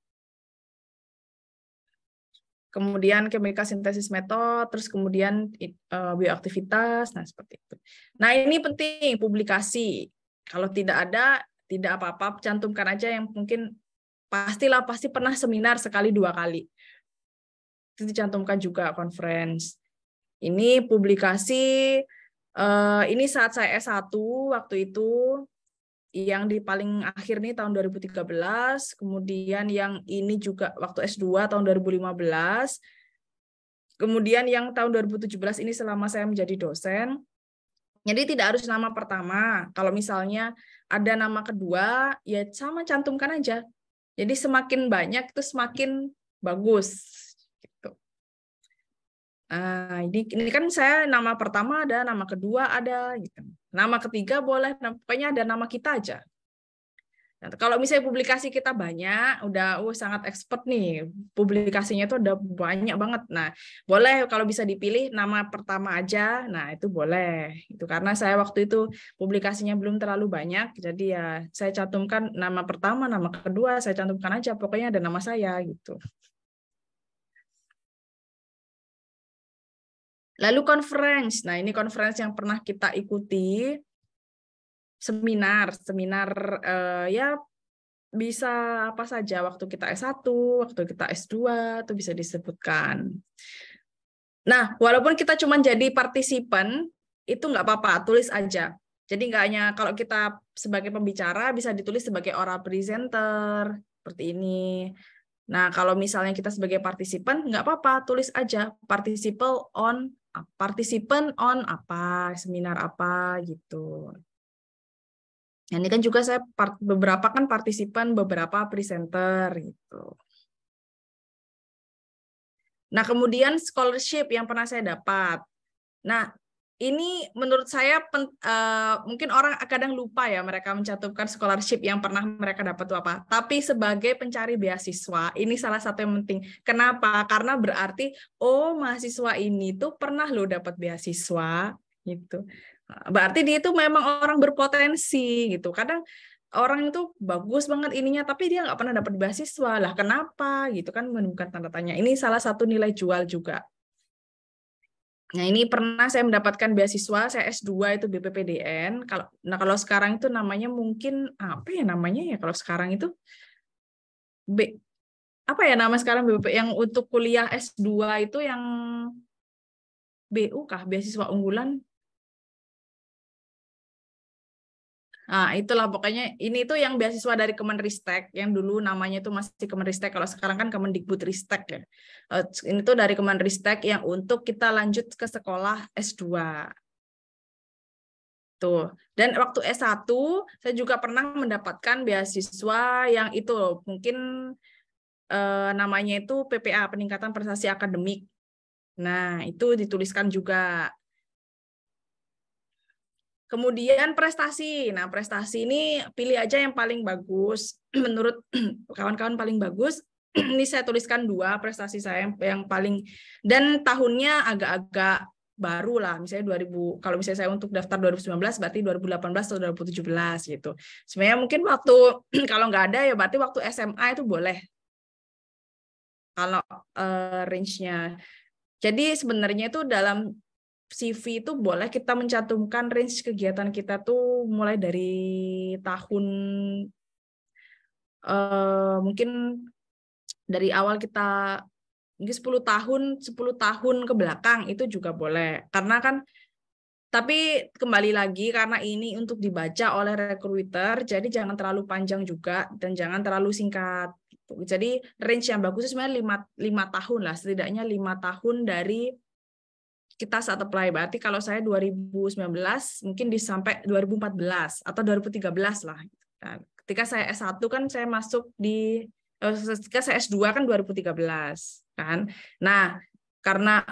Kemudian chemical synthesis method, terus kemudian bioaktivitas, nah seperti itu. Nah, ini penting, publikasi. Kalau tidak ada, tidak apa-apa, cantumkan aja yang mungkin pasti pernah seminar sekali 2 kali. Itu dicantumkan juga conference. Ini publikasi, ini saat saya S1 waktu itu, yang di paling akhir nih tahun 2013, kemudian yang ini juga waktu S2 tahun 2015, kemudian yang tahun 2017 ini selama saya menjadi dosen. Jadi tidak harus nama pertama. Kalau misalnya ada nama kedua, ya sama cantumkan aja. Jadi semakin banyak itu semakin bagus. Gitu. Nah, ini kan saya nama pertama ada, nama kedua ada, gitu. Nama ketiga boleh, pokoknya ada nama kita aja. Nah, kalau misalnya publikasi kita banyak, udah sangat expert nih, publikasinya itu udah banyak banget. Nah, boleh kalau bisa dipilih nama pertama aja, nah itu boleh. Itu karena saya waktu itu publikasinya belum terlalu banyak, jadi ya saya cantumkan nama pertama, nama kedua, saya cantumkan aja, pokoknya ada nama saya gitu. Lalu conference, nah ini conference yang pernah kita ikuti, seminar ya bisa apa saja, waktu kita S1, waktu kita S2, itu bisa disebutkan. Nah, walaupun kita cuma jadi partisipan, itu nggak apa-apa, tulis aja. Jadi nggak hanya kalau kita sebagai pembicara, bisa ditulis sebagai oral presenter, seperti ini. Nah, kalau misalnya kita sebagai partisipan, nggak apa-apa, tulis aja participant on apa, seminar apa, gitu. Nah, ini kan juga saya beberapa kan partisipan, beberapa presenter gitu. Nah, kemudian scholarship yang pernah saya dapat. Nah, ini menurut saya mungkin orang kadang lupa ya mereka mencantumkan scholarship yang pernah mereka dapat itu apa. Tapi sebagai pencari beasiswa, ini salah satu yang penting. Kenapa? Karena berarti mahasiswa ini tuh pernah loh dapat beasiswa gitu. Berarti dia itu memang orang berpotensi gitu. Kadang orang itu bagus banget ininya, tapi dia nggak pernah dapat beasiswa. Lah kenapa? Gitu kan menemukan tanda tanya. Ini salah satu nilai jual juga. Nah, ini pernah saya mendapatkan beasiswa, saya S2 itu BPPDN. Kalau sekarang itu namanya mungkin apa ya namanya ya kalau sekarang itu apa ya nama sekarang BPP yang untuk kuliah S2 itu yang BU kah, beasiswa unggulan? Nah, itulah pokoknya ini tuh yang beasiswa dari Kemenristek, yang dulu namanya itu masih Kemenristek, kalau sekarang kan Kemendikbudristek ya. Ini tuh dari Kemenristek yang untuk kita lanjut ke sekolah S2. Tuh. Dan waktu S1 saya juga pernah mendapatkan beasiswa yang itu mungkin namanya itu PPA, Peningkatan Prestasi Akademik. Nah, itu dituliskan juga. Kemudian prestasi. Nah, prestasi ini pilih aja yang paling bagus. Menurut kawan-kawan paling bagus, ini saya tuliskan 2 prestasi saya yang paling, dan tahunnya agak-agak baru lah. Misalnya 2000, kalau misalnya saya untuk daftar 2019 berarti 2018 atau 2017 gitu. Sebenarnya mungkin waktu kalau nggak ada ya berarti waktu SMA itu boleh. Kalau range-nya. Jadi sebenarnya itu dalam CV itu boleh kita mencantumkan range kegiatan kita tuh mulai dari tahun mungkin dari awal kita mungkin 10 tahun ke belakang itu juga boleh. Karena kan tapi kembali lagi karena ini untuk dibaca oleh recruiter, jadi jangan terlalu panjang juga dan jangan terlalu singkat. Jadi range yang bagus itu sebenarnya 5 tahun lah, setidaknya 5 tahun dari kita saat apply. Berarti kalau saya 2019 mungkin sampai 2014 atau 2013 lah. Nah, ketika saya S1 kan saya masuk di ketika saya S2 kan 2013 kan. Nah, karena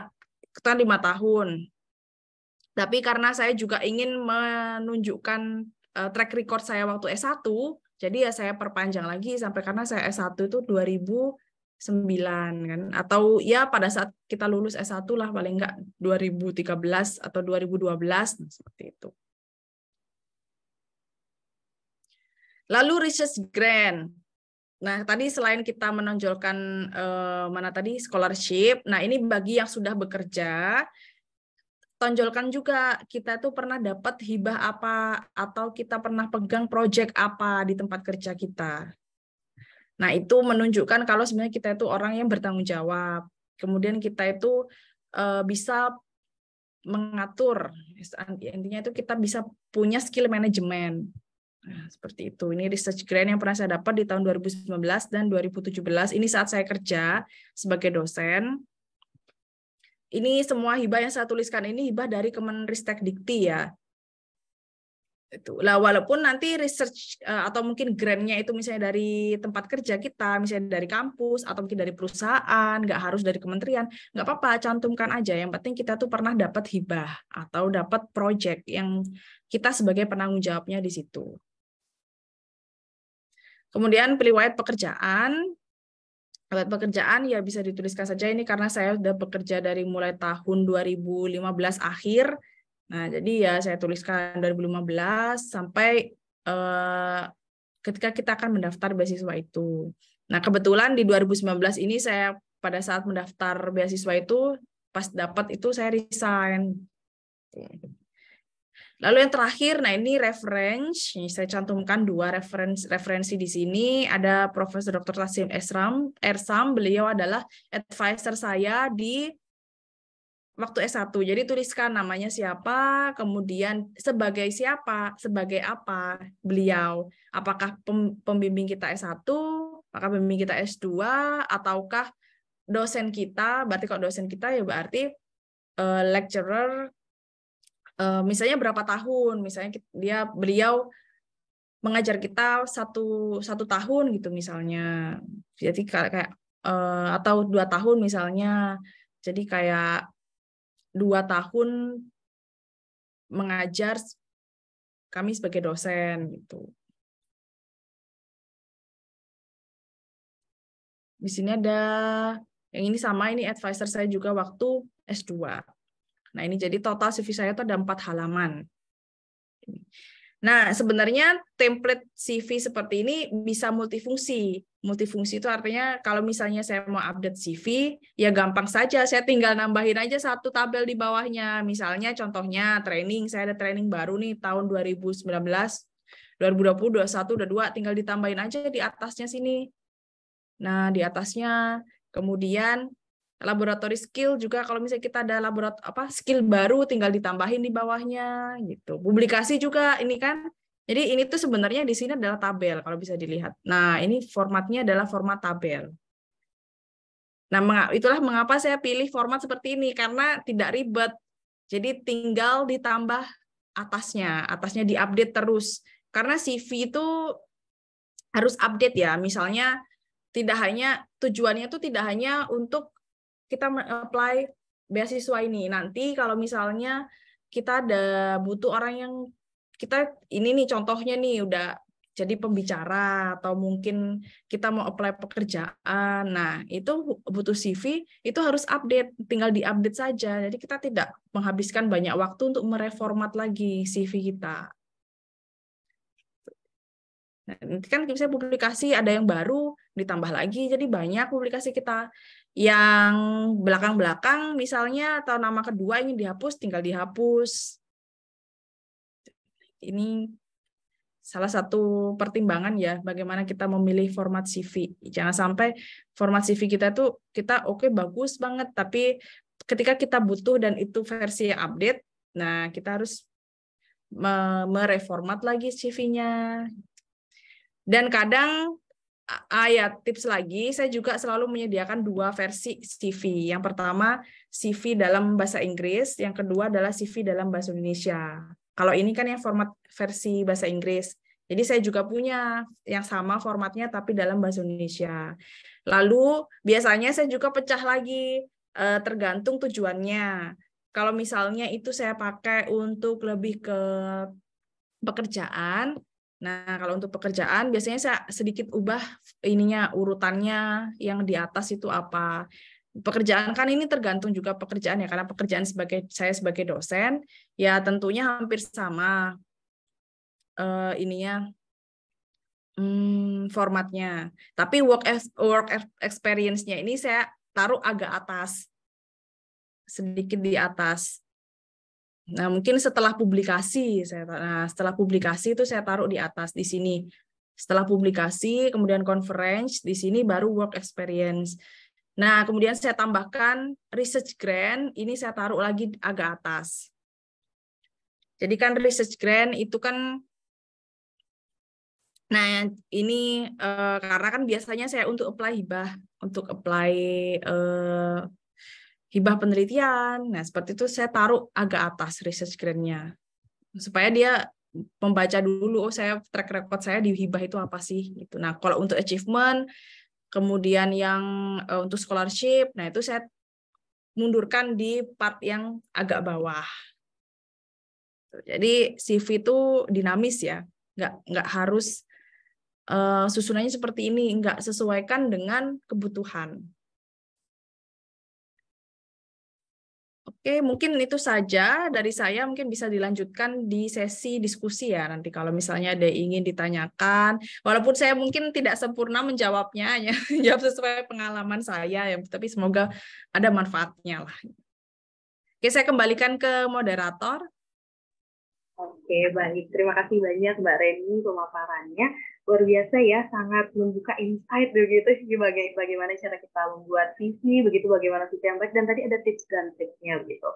kita 5 tahun. Tapi karena saya juga ingin menunjukkan track record saya waktu S1, jadi ya saya perpanjang lagi sampai karena saya S1 itu 2009 kan, atau ya pada saat kita lulus S1 lah paling enggak 2013 atau 2012 seperti itu. Lalu research grant. Nah, tadi selain kita menonjolkan mana tadi scholarship, nah ini bagi yang sudah bekerja, tonjolkan juga kita tuh pernah dapat hibah apa atau kita pernah pegang project apa di tempat kerja kita. Nah, itu menunjukkan kalau sebenarnya kita itu orang yang bertanggung jawab. Kemudian kita itu bisa mengatur. Intinya itu kita bisa punya skill manajemen. Nah, seperti itu. Ini research grant yang pernah saya dapat di tahun 2019 dan 2017. Ini saat saya kerja sebagai dosen. Ini semua hibah yang saya tuliskan ini hibah dari Kemenristek-Dikti ya. Itu. Lah walaupun nanti research atau mungkin grant-nya itu misalnya dari tempat kerja kita, misalnya dari kampus atau mungkin dari perusahaan, nggak harus dari kementerian, nggak apa-apa, cantumkan aja. Yang penting kita tuh pernah dapat hibah atau dapat project yang kita sebagai penanggung jawabnya di situ. Kemudian riwayat pekerjaan. Riwayat pekerjaan ya bisa dituliskan saja ini karena saya sudah bekerja dari mulai tahun 2015 akhir. Nah, jadi ya saya tuliskan 2015 sampai ketika kita akan mendaftar beasiswa itu. Nah, kebetulan di 2019 ini saya pada saat mendaftar beasiswa itu pas dapat itu saya resign. Lalu yang terakhir, nah ini reference, ini saya cantumkan 2 referensi di sini. Ada Profesor Dr. Tasim Ersam, beliau adalah advisor saya di waktu S1. Jadi tuliskan namanya siapa, kemudian sebagai siapa, sebagai apa beliau. Apakah pembimbing kita S1, apakah pembimbing kita S2, ataukah dosen kita. Berarti kalau dosen kita ya berarti lecturer, misalnya berapa tahun, misalnya beliau mengajar kita satu tahun gitu misalnya. Jadi kayak atau 2 tahun misalnya. Jadi kayak 2 tahun mengajar kami sebagai dosen gitu. Di sini ada yang ini sama, ini advisor saya juga waktu S2. Nah, ini jadi total CV saya itu ada 4 halaman. Nah, sebenarnya template CV seperti ini bisa multifungsi. Multifungsi itu artinya kalau misalnya saya mau update CV, ya gampang saja. Saya tinggal nambahin aja 1 tabel di bawahnya. Misalnya contohnya training, saya ada training baru nih tahun 2019, 2020, 21, 22, tinggal ditambahin aja di atasnya sini. Nah, di atasnya. Kemudian laboratory skill juga kalau misalnya kita ada skill baru tinggal ditambahin di bawahnya gitu. Publikasi juga ini kan. Jadi ini tuh sebenarnya di sini adalah tabel kalau bisa dilihat. Nah, ini formatnya adalah format tabel. Nah, itulah mengapa saya pilih format seperti ini karena tidak ribet. Jadi tinggal ditambah atasnya diupdate terus. Karena CV itu harus update ya. Misalnya tujuannya itu tidak hanya untuk kita apply beasiswa ini. Nanti kalau misalnya kita ada butuh orang yang kita ini nih contohnya nih udah jadi pembicara atau mungkin kita mau apply pekerjaan. Nah, itu butuh CV, itu harus update, tinggal diupdate saja. Jadi kita tidak menghabiskan banyak waktu untuk mereformat lagi CV kita. Nah, nanti kan bisa publikasi ada yang baru ditambah lagi, jadi banyak publikasi kita yang belakang-belakang misalnya atau nama kedua ingin dihapus, tinggal dihapus. Ini salah satu pertimbangan ya bagaimana kita memilih format CV. Jangan sampai format CV kita tuh kita oke, bagus banget, tapi ketika kita butuh dan itu versi yang update, nah kita harus mereformat lagi CV-nya. Dan kadang ya tips lagi, saya juga selalu menyediakan 2 versi CV. Yang pertama CV dalam bahasa Inggris, yang kedua adalah CV dalam bahasa Indonesia. Kalau ini kan yang format versi bahasa Inggris. Jadi saya juga punya yang sama formatnya tapi dalam bahasa Indonesia. Lalu biasanya saya juga pecah lagi tergantung tujuannya. Kalau misalnya itu saya pakai untuk lebih ke pekerjaan. Nah, kalau untuk pekerjaan biasanya saya sedikit ubah ininya urutannya yang di atas itu apa. Pekerjaan kan ini tergantung juga pekerjaan ya, karena pekerjaan saya sebagai dosen ya tentunya hampir sama ininya formatnya. Tapi work experience-nya ini saya taruh agak atas, sedikit di atas. Nah, mungkin setelah publikasi, setelah publikasi itu saya taruh di atas di sini. Setelah publikasi, kemudian conference, di sini baru work experience. Nah, kemudian saya tambahkan research grant, ini saya taruh lagi agak atas. Jadi kan research grant itu kan, nah ini karena kan biasanya saya untuk apply hibah penelitian. Nah, seperti itu saya taruh agak atas research grant-nya. Supaya dia membaca dulu, oh saya track record saya di hibah itu apa sih gitu. Nah, kalau untuk achievement, kemudian yang untuk scholarship, nah itu saya mundurkan di part yang agak bawah. Jadi CV itu dinamis ya, nggak harus susunannya seperti ini, nggak sesuaikan dengan kebutuhan. Oke, mungkin itu saja dari saya. Mungkin bisa dilanjutkan di sesi diskusi ya nanti kalau misalnya ada yang ingin ditanyakan. Walaupun saya mungkin tidak sempurna menjawabnya, hanya jawab sesuai pengalaman saya, ya, tapi semoga ada manfaatnya lah. Oke, saya kembalikan ke moderator. Oke, baik. Terima kasih banyak Mbak Reni pemaparannya. Luar biasa ya, sangat membuka insight begitu bagaimana cara kita membuat CV, begitu bagaimana CV yang baik, dan tadi ada tips dan triknya begitu.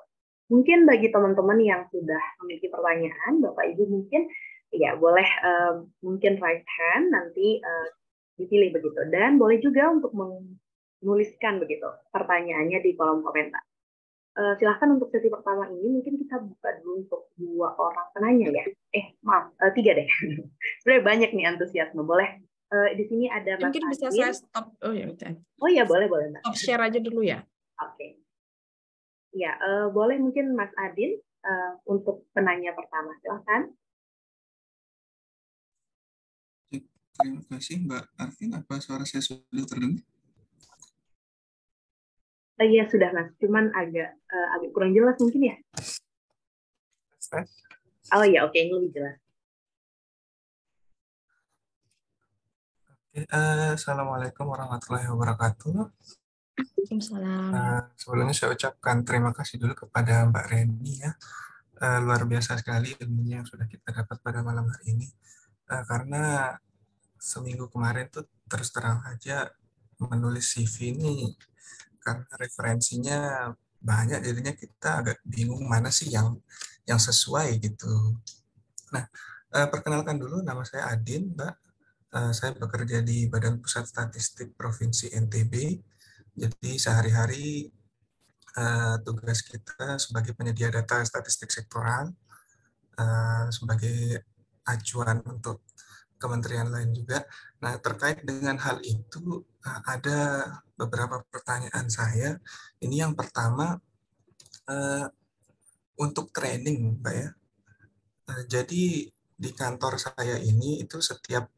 Mungkin bagi teman-teman yang sudah memiliki pertanyaan, Bapak Ibu mungkin ya boleh mungkin raise hand nanti dipilih begitu, dan boleh juga untuk menuliskan begitu pertanyaannya di kolom komentar. Silahkan untuk sesi pertama ini mungkin kita buka dulu untuk 2 orang penanya ya. Maaf, 3 deh. Sebenarnya banyak nih antusiasme. Boleh di sini ada Mas Mungkin bisa Adin. saya stop. Oh ya, Oh ya, boleh Mbak. Stop share aja dulu ya. Oke. Ya, boleh mungkin Mas Adin untuk penanya pertama. Silahkan. Terima kasih Mbak Arvin. Apa suara saya sudah terdengar? Iya sudah Mas, cuman agak kurang jelas mungkin ya. Oh ya, oke, ini lebih jelas. Assalamualaikum warahmatullahi wabarakatuh. Waalaikumsalam. Sebelumnya saya ucapkan terima kasih dulu kepada Mbak Reni ya. Luar biasa sekali ilmunya yang sudah kita dapat pada malam hari ini. Karena seminggu kemarin tuh terus terang aja menulis CV ini karena referensinya banyak, jadinya kita agak bingung mana sih yang sesuai gitu. Nah, perkenalkan dulu, nama saya Adin, Mbak. Saya bekerja di Badan Pusat Statistik Provinsi NTB. Jadi sehari-hari tugas kita sebagai penyedia data statistik sektoral, sebagai acuan untuk kementerian lain juga. Nah, terkait dengan hal itu, ada beberapa pertanyaan saya. Ini yang pertama, untuk training, Mbak ya. Jadi di kantor saya ini itu setiap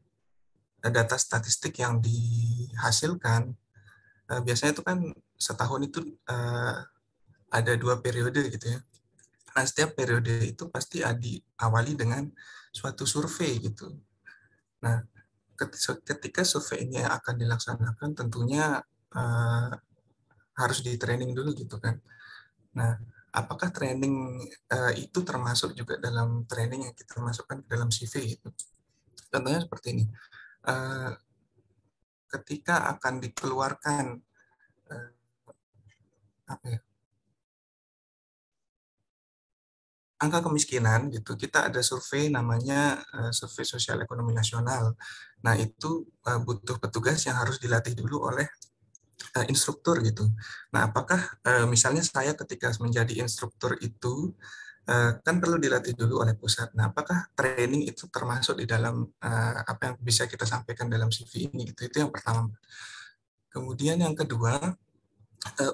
data statistik yang dihasilkan, biasanya itu kan setahun itu ada 2 periode gitu ya. Nah, setiap periode itu pasti diawali dengan suatu survei gitu. Nah, ketika survei ini akan dilaksanakan, tentunya harus di training dulu gitu kan. Nah, apakah training itu termasuk juga dalam training yang kita masukkan ke dalam CV gitu? Contohnya seperti ini. Ketika akan dikeluarkan apa ya, angka kemiskinan gitu, kita ada survei namanya survei sosial ekonomi nasional. Nah, itu butuh petugas yang harus dilatih dulu oleh instruktur gitu. Nah, apakah misalnya saya ketika menjadi instruktur itu kan perlu dilatih dulu oleh pusat. Nah, apakah training itu termasuk di dalam apa yang bisa kita sampaikan dalam CV ini gitu? Itu yang pertama. Kemudian yang kedua,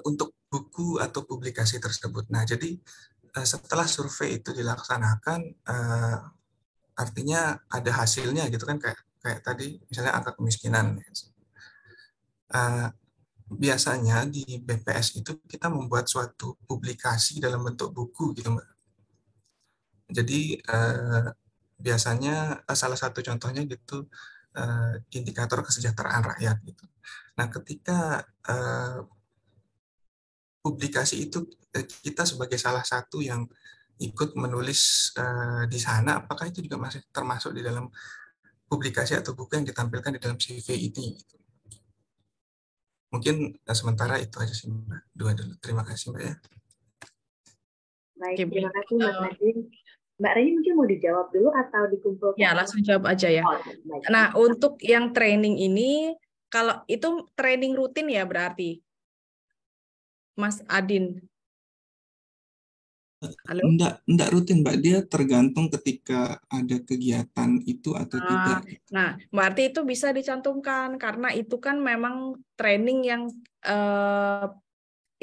untuk buku atau publikasi tersebut. Nah, jadi setelah survei itu dilaksanakan, artinya ada hasilnya gitu kan, kayak tadi misalnya angka kemiskinan. Biasanya di BPS itu kita membuat suatu publikasi dalam bentuk buku gitu, Mbak. Jadi biasanya salah satu contohnya gitu indikator kesejahteraan rakyat gitu. Nah, ketika publikasi itu kita sebagai salah satu yang ikut menulis di sana, apakah itu juga masih termasuk di dalam publikasi atau buku yang ditampilkan di dalam CV ini? Mungkin sementara itu aja sih, Mbak. Dua dulu. Terima kasih, Mbak ya. Baik, terima kasih Mas Adin. Mbak Reni mungkin mau dijawab dulu atau dikumpulkan? Ya, langsung jawab aja ya. Baik. Nah, untuk yang training ini, kalau itu training rutin ya berarti, Mas Adin? Halo? Enggak rutin, Mbak. Dia tergantung ketika ada kegiatan itu atau tidak. Nah, berarti itu bisa dicantumkan karena itu kan memang training yang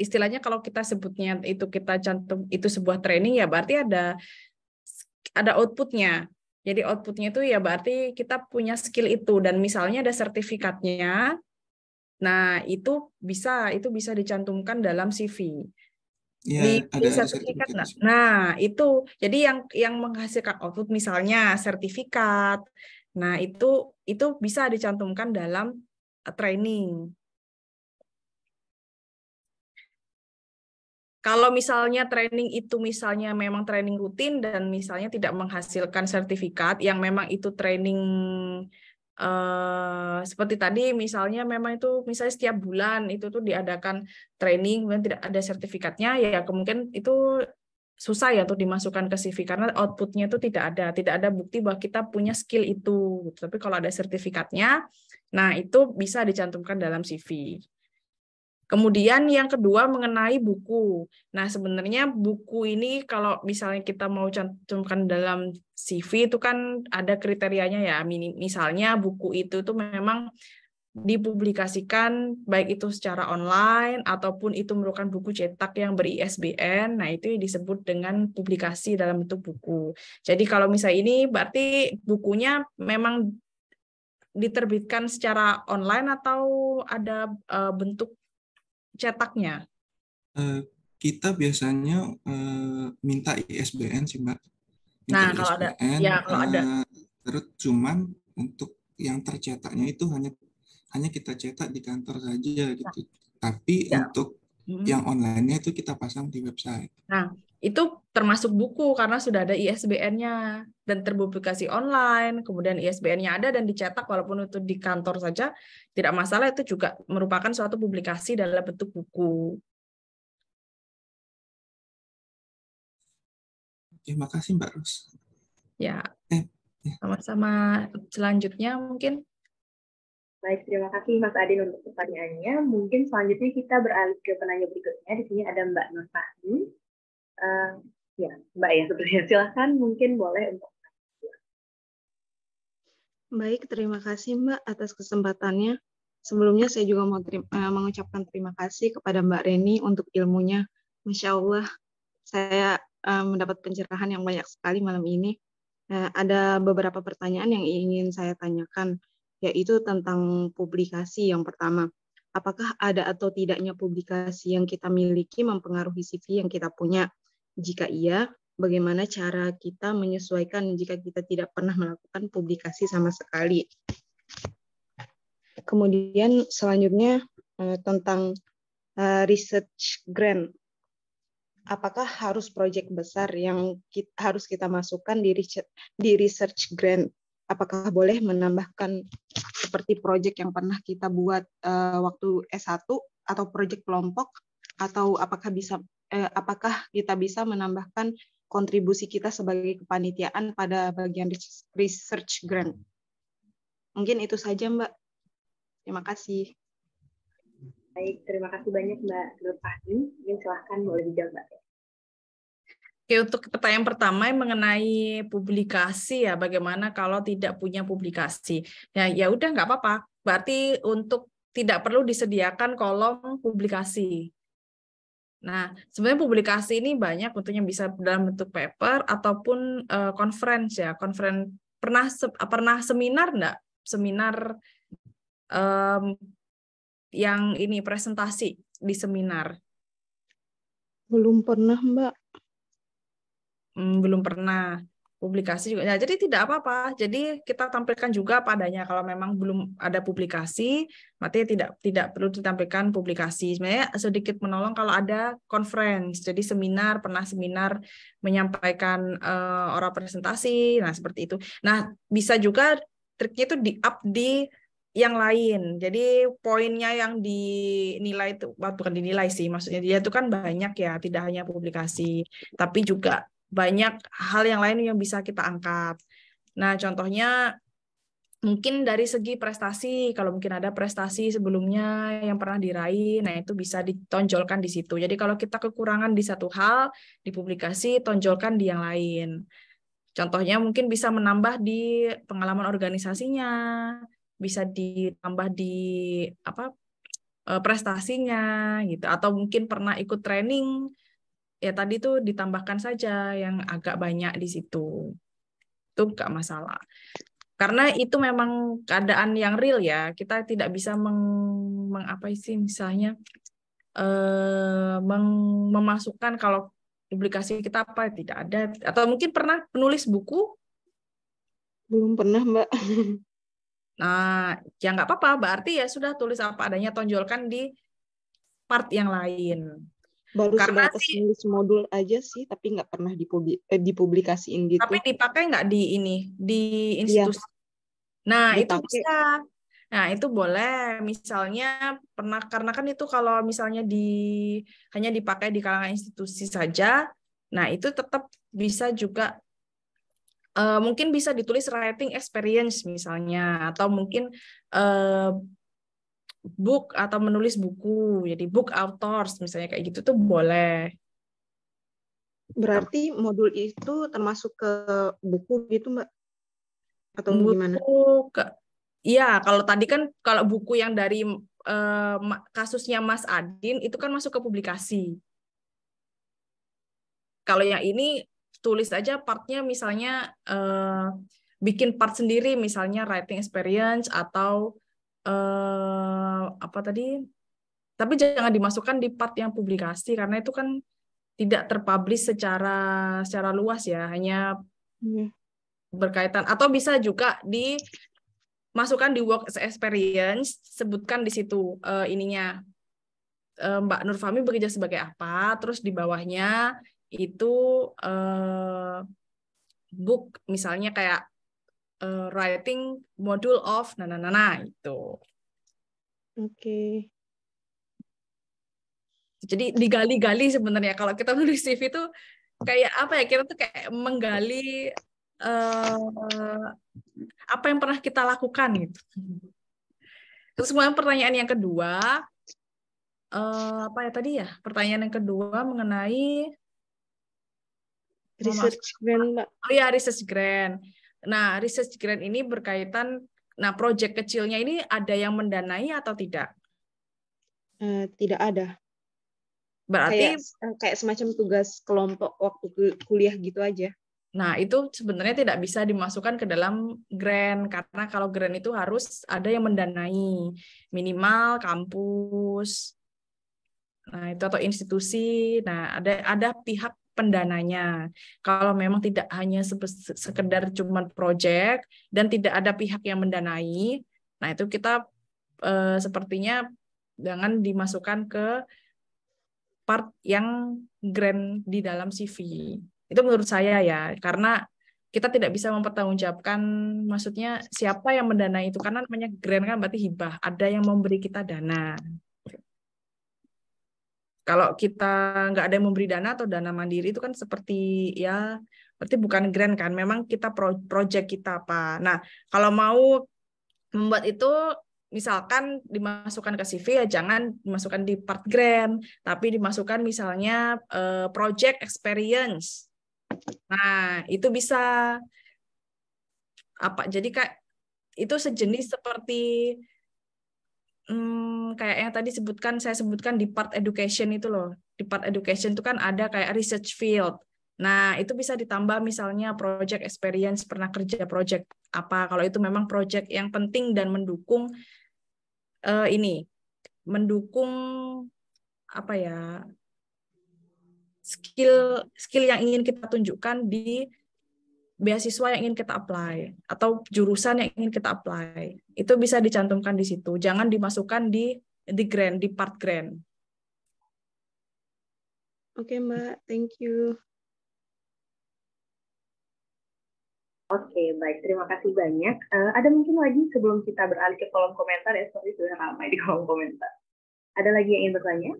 istilahnya kalau kita sebutnya itu kita cantum itu sebuah training ya berarti ada outputnya. Jadi outputnya itu ya berarti kita punya skill itu dan misalnya ada sertifikatnya. Nah, itu bisa dicantumkan dalam CV. Ya, Di ada sertifikat. sertifikat. Nah, itu jadi yang menghasilkan output misalnya sertifikat. Nah, itu bisa dicantumkan dalam training. Kalau misalnya training itu misalnya memang training rutin dan misalnya tidak menghasilkan sertifikat yang memang itu training seperti tadi misalnya memang itu misalnya setiap bulan itu tuh diadakan training dan tidak ada sertifikatnya ya kemungkinan itu susah ya untuk dimasukkan ke CV karena outputnya itu tidak ada bukti bahwa kita punya skill itu. Tapi kalau ada sertifikatnya, nah itu bisa dicantumkan dalam CV. Kemudian yang kedua mengenai buku. Nah, sebenarnya buku ini kalau misalnya kita mau cantumkan dalam CV itu kan ada kriterianya ya. Misalnya buku itu tuh memang dipublikasikan baik itu secara online ataupun itu merupakan buku cetak yang ber-ISBN. Nah, itu disebut dengan publikasi dalam bentuk buku. Jadi kalau misalnya ini berarti bukunya memang diterbitkan secara online atau ada bentuk cetaknya? Kita biasanya minta ISBN sih, Mbak. Minta Nah, kalau ada, ISBN, ya kalau ada. terus cuman untuk yang tercetaknya itu hanya kita cetak di kantor saja gitu. Tapi Ya. untuk yang online-nya itu kita pasang di website. Nah, itu termasuk buku karena sudah ada ISBN-nya dan terpublikasi online, kemudian ISBN-nya ada dan dicetak walaupun itu di kantor saja tidak masalah, itu juga merupakan suatu publikasi dalam bentuk buku. Terima kasih, Mbak Ros. Ya, sama-sama. Selanjutnya mungkin. Baik, terima kasih Mas Adin untuk pertanyaannya. Mungkin selanjutnya kita beralih ke penanya berikutnya. Di sini ada Mbak Nur Fahmi. Ya, Mbak ya, sebenarnya silahkan mungkin boleh untuk. Baik, terima kasih Mbak atas kesempatannya. Sebelumnya saya juga mau mengucapkan terima kasih kepada Mbak Reni untuk ilmunya. Masya Allah, saya mendapat pencerahan yang banyak sekali malam ini. Nah, ada beberapa pertanyaan yang ingin saya tanyakan, yaitu tentang publikasi yang pertama. Apakah ada atau tidaknya publikasi yang kita miliki mempengaruhi CV yang kita punya? Jika iya, bagaimana cara kita menyesuaikan jika kita tidak pernah melakukan publikasi sama sekali? Kemudian selanjutnya tentang research grant. Apakah harus proyek besar yang harus kita masukkan di research grant? Apakah boleh menambahkan seperti proyek yang pernah kita buat waktu S1 atau proyek kelompok, atau apakah kita bisa menambahkan kontribusi kita sebagai kepanitiaan pada bagian research grant? Mungkin itu saja, Mbak. Terima kasih. Baik, terima kasih banyak Mbak Nur Fahmi. Mungkin silahkan boleh dijawab Mbak. Oke, untuk pertanyaan pertama yang mengenai publikasi ya, bagaimana kalau tidak punya publikasi? Ya udah nggak apa-apa. Berarti untuk tidak perlu disediakan kolom publikasi. Nah, sebenarnya publikasi ini banyak bentuknya, bisa dalam bentuk paper ataupun conference ya. Conference pernah seminar enggak? Seminar yang ini presentasi di seminar. Belum pernah, Mbak. Belum pernah. Publikasi juga. Nah, jadi tidak apa-apa. Jadi kita tampilkan juga padanya. Kalau memang belum ada publikasi, berarti tidak perlu ditampilkan publikasi. Sebenarnya sedikit menolong kalau ada conference. Jadi pernah seminar menyampaikan oral presentasi. Nah, seperti itu. Nah, bisa juga triknya itu di-up di yang lain. Jadi poinnya yang dinilai itu bukan dinilai sih, maksudnya dia itu kan banyak ya, tidak hanya publikasi, tapi juga banyak hal yang lain yang bisa kita angkat. Nah, contohnya mungkin dari segi prestasi, kalau mungkin ada prestasi sebelumnya yang pernah diraih, nah itu bisa ditonjolkan di situ. Jadi kalau kita kekurangan di satu hal, di publikasi, tonjolkan di yang lain. Contohnya mungkin bisa menambah di pengalaman organisasinya, bisa ditambah di prestasinya gitu, atau mungkin pernah ikut training. Ya tadi tuh ditambahkan saja yang agak banyak di situ. Itu nggak masalah. Karena itu memang keadaan yang real ya. Kita tidak bisa misalnya memasukkan kalau publikasi kita apa tidak ada. Atau mungkin pernah penulis buku? Belum pernah, Mbak. Nah, ya nggak apa-apa. Berarti ya sudah, tulis apa adanya, tonjolkan di part yang lain. Baru Karena sebatas nulis modul aja sih, tapi nggak pernah dipublikasiin gitu. Tapi dipakai nggak di institusi? Iya, Nah, dipakai. itu bisa. Nah, itu boleh. Misalnya karena kan itu kalau misalnya hanya dipakai di kalangan institusi saja, nah itu tetap bisa juga mungkin bisa ditulis writing experience misalnya, atau mungkin book atau menulis buku. Jadi book authors misalnya kayak gitu tuh boleh. Berarti modul itu termasuk ke buku gitu, Mbak? Atau gimana? Iya, kalau tadi kan kalau buku yang dari kasusnya Mas Adin itu kan masuk ke publikasi. Kalau yang ini tulis aja partnya, misalnya bikin part sendiri, misalnya writing experience atau apa tadi. Tapi jangan dimasukkan di part yang publikasi karena itu kan tidak terpublish secara luas ya, hanya berkaitan, atau bisa juga dimasukkan di work experience, sebutkan di situ ininya Mbak Nur Fahmi bekerja sebagai apa, terus di bawahnya itu book misalnya kayak writing module of itu. Oke. Jadi digali-gali sebenarnya kalau kita menulis CV itu kayak apa ya, kita tuh kayak menggali apa yang pernah kita lakukan gitu. Terus kemudian pertanyaan yang kedua, apa ya tadi ya? Pertanyaan yang kedua mengenai Research grant, Mbak. Oh ya, research grant. Nah, research grant ini berkaitan, nah proyek kecilnya ini ada yang mendanai atau tidak? Tidak ada. Berarti Kayak semacam tugas kelompok waktu kuliah gitu aja. Nah, itu sebenarnya tidak bisa dimasukkan ke dalam grant, karena kalau grant itu harus ada yang mendanai, minimal kampus, nah itu atau institusi. Nah, ada pihak pendananya. Kalau memang tidak hanya sekedar cuman project dan tidak ada pihak yang mendanai, nah itu kita sepertinya jangan dimasukkan ke part yang grant di dalam CV. Itu menurut saya ya, karena kita tidak bisa mempertanggungjawabkan, maksudnya siapa yang mendanai itu, karena namanya grant kan berarti hibah, ada yang memberi kita dana. Kalau kita nggak ada yang memberi dana atau dana mandiri itu kan seperti ya, berarti bukan grant kan, memang kita project kita apa. Nah, kalau mau membuat itu, misalkan dimasukkan ke CV ya jangan dimasukkan di part grant, tapi dimasukkan misalnya project experience. Nah, itu bisa apa? Jadi kayak itu sejenis seperti kayak yang tadi saya sebutkan di part education itu loh. Di part education itu kan ada kayak research field. Nah, itu bisa ditambah misalnya project experience, pernah kerja project apa. Kalau itu memang project yang penting dan mendukung mendukung apa ya, skill yang ingin kita tunjukkan di beasiswa yang ingin kita apply atau jurusan yang ingin kita apply, itu bisa dicantumkan di situ. Jangan dimasukkan di grant, di part grant. Oke, Mbak, thank you. Oke, baik. Terima kasih banyak. Ada mungkin lagi sebelum kita beralih ke kolom komentar ya, sorry sudah ramai di kolom komentar. Ada lagi yang ingin bertanya?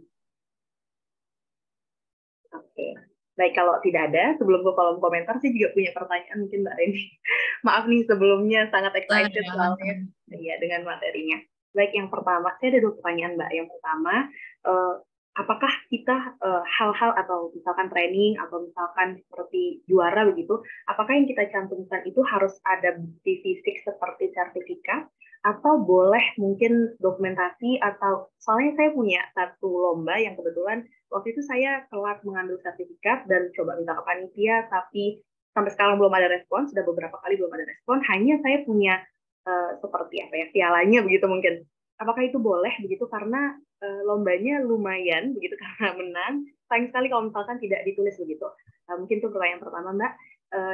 Oke. Baik, kalau tidak ada, sebelum ke kolom komentar, saya juga punya pertanyaan mungkin Mbak Reni. Maaf nih sebelumnya, sangat excited soalnya ya, dengan materinya. Baik, yang pertama, saya ada 2 pertanyaan Mbak. Yang pertama, apakah kita hal-hal atau misalkan training atau misalkan seperti juara begitu, apakah yang kita cantumkan itu harus ada bukti fisik seperti sertifikat, atau boleh mungkin dokumentasi, atau soalnya saya punya satu lomba yang kebetulan waktu itu saya telat mengambil sertifikat dan coba minta ke panitia, tapi sampai sekarang belum ada respon, sudah beberapa kali belum ada respon, hanya saya punya seperti apa ya, pialanya begitu mungkin. Apakah itu boleh begitu, karena lombanya lumayan begitu karena menang, sayang sekali kalau misalkan tidak ditulis begitu. Mungkin itu pertanyaan pertama Mbak.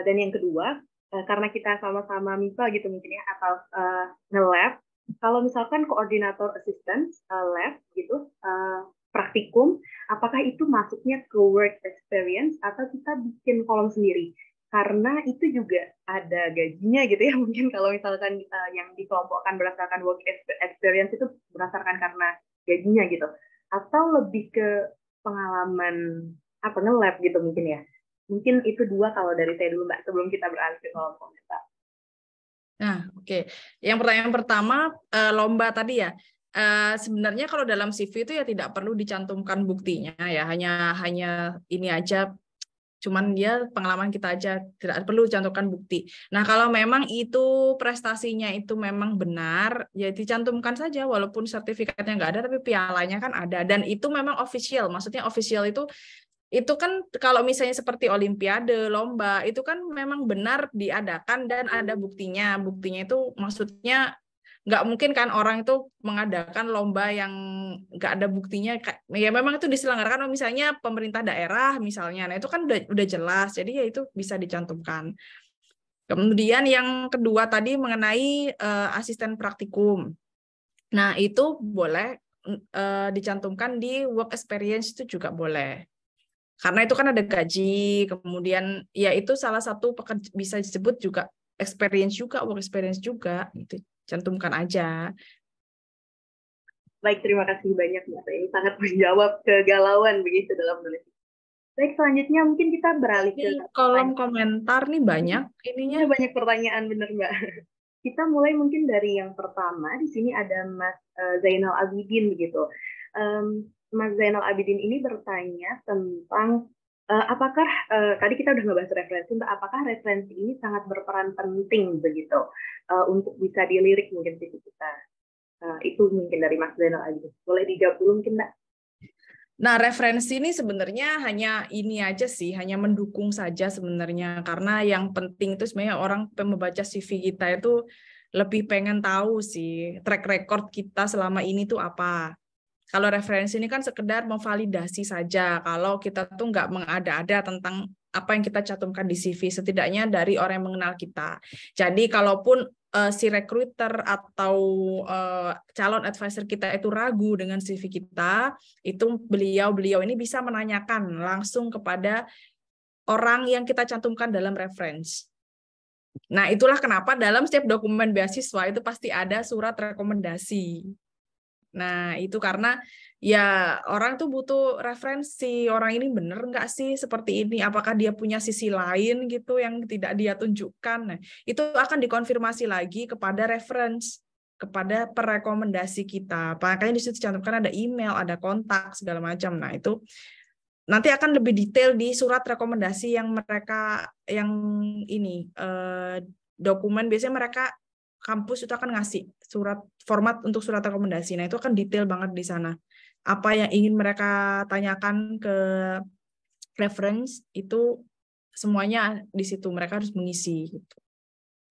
Dan yang kedua, karena kita sama-sama MIPA gitu mungkin ya, atau nge-lab, kalau misalkan koordinator assistant lab gitu, praktikum, apakah itu masuknya ke work experience atau kita bikin kolom sendiri? Karena itu juga ada gajinya gitu ya, mungkin kalau misalkan yang dikelompokkan berdasarkan work experience itu berdasarkan karena gajinya gitu, atau lebih ke pengalaman apa nge-lab gitu mungkin ya. Mungkin itu 2 kalau dari saya dulu Mbak, sebelum kita beralih ke kolom komentar. Nah, oke. Yang pertanyaan pertama, lomba tadi ya. Sebenarnya kalau dalam CV itu ya tidak perlu dicantumkan buktinya ya, hanya ini aja, cuman dia pengalaman kita aja, tidak perlu cantumkan bukti. Nah, kalau memang itu prestasinya itu memang benar, ya dicantumkan saja walaupun sertifikatnya nggak ada, tapi pialanya kan ada, dan itu memang official. Maksudnya official itu kan kalau misalnya seperti olimpiade, lomba, itu kan memang benar diadakan dan ada buktinya. Buktinya itu maksudnya nggak mungkin kan orang itu mengadakan lomba yang nggak ada buktinya. Ya memang itu diselenggarakan misalnya pemerintah daerah misalnya. Nah itu kan udah jelas, jadi ya itu bisa dicantumkan. Kemudian yang kedua tadi mengenai asisten praktikum. Nah itu boleh dicantumkan di work experience, itu juga boleh. Karena itu kan ada gaji, kemudian ya itu salah satu bisa disebut juga experience juga, work experience juga, gitu. Cantumkan aja. Baik, terima kasih banyak Mbak. Ini sangat menjawab kegalauan begitu dalam menulis. Baik, selanjutnya mungkin kita beralih ke kolom komentar nih banyak ininya. Banyak pertanyaan bener Mbak. Kita mulai mungkin dari yang pertama. Di sini ada Mas Zainal Abidin begitu. Mas Zainal Abidin ini bertanya tentang apakah tadi kita udah ngebahas referensi, Mbak, apakah referensi ini sangat berperan penting begitu untuk bisa dilirik mungkin CV kita. Itu mungkin dari Mas Zainal Abidin. Boleh dijawab dulu mungkin Mbak? Nah, referensi ini sebenarnya hanya ini aja sih, hanya mendukung saja sebenarnya. Karena yang penting itu sebenarnya orang membaca CV kita itu lebih pengen tahu sih track record kita selama ini tuh apa. Kalau referensi ini kan sekedar memvalidasi saja kalau kita tuh nggak mengada-ada tentang apa yang kita cantumkan di CV, setidaknya dari orang yang mengenal kita. Jadi kalaupun si recruiter atau calon advisor kita itu ragu dengan CV kita, itu beliau ini bisa menanyakan langsung kepada orang yang kita cantumkan dalam reference. Nah, itulah kenapa dalam setiap dokumen beasiswa itu pasti ada surat rekomendasi. Nah, itu karena ya orang tuh butuh referensi, orang ini bener nggak sih seperti ini, apakah dia punya sisi lain gitu yang tidak dia tunjukkan. Nah, itu akan dikonfirmasi lagi kepada reference, kepada perekomendasi kita. Makanya di situ cantumkan ada email, ada kontak, segala macam. Nah, itu nanti akan lebih detail di surat rekomendasi yang mereka, yang ini, dokumen biasanya mereka kampus itu akan ngasih surat format untuk surat rekomendasi. Nah, itu akan detail banget di sana. Apa yang ingin mereka tanyakan ke reference itu semuanya di situ mereka harus mengisi gitu.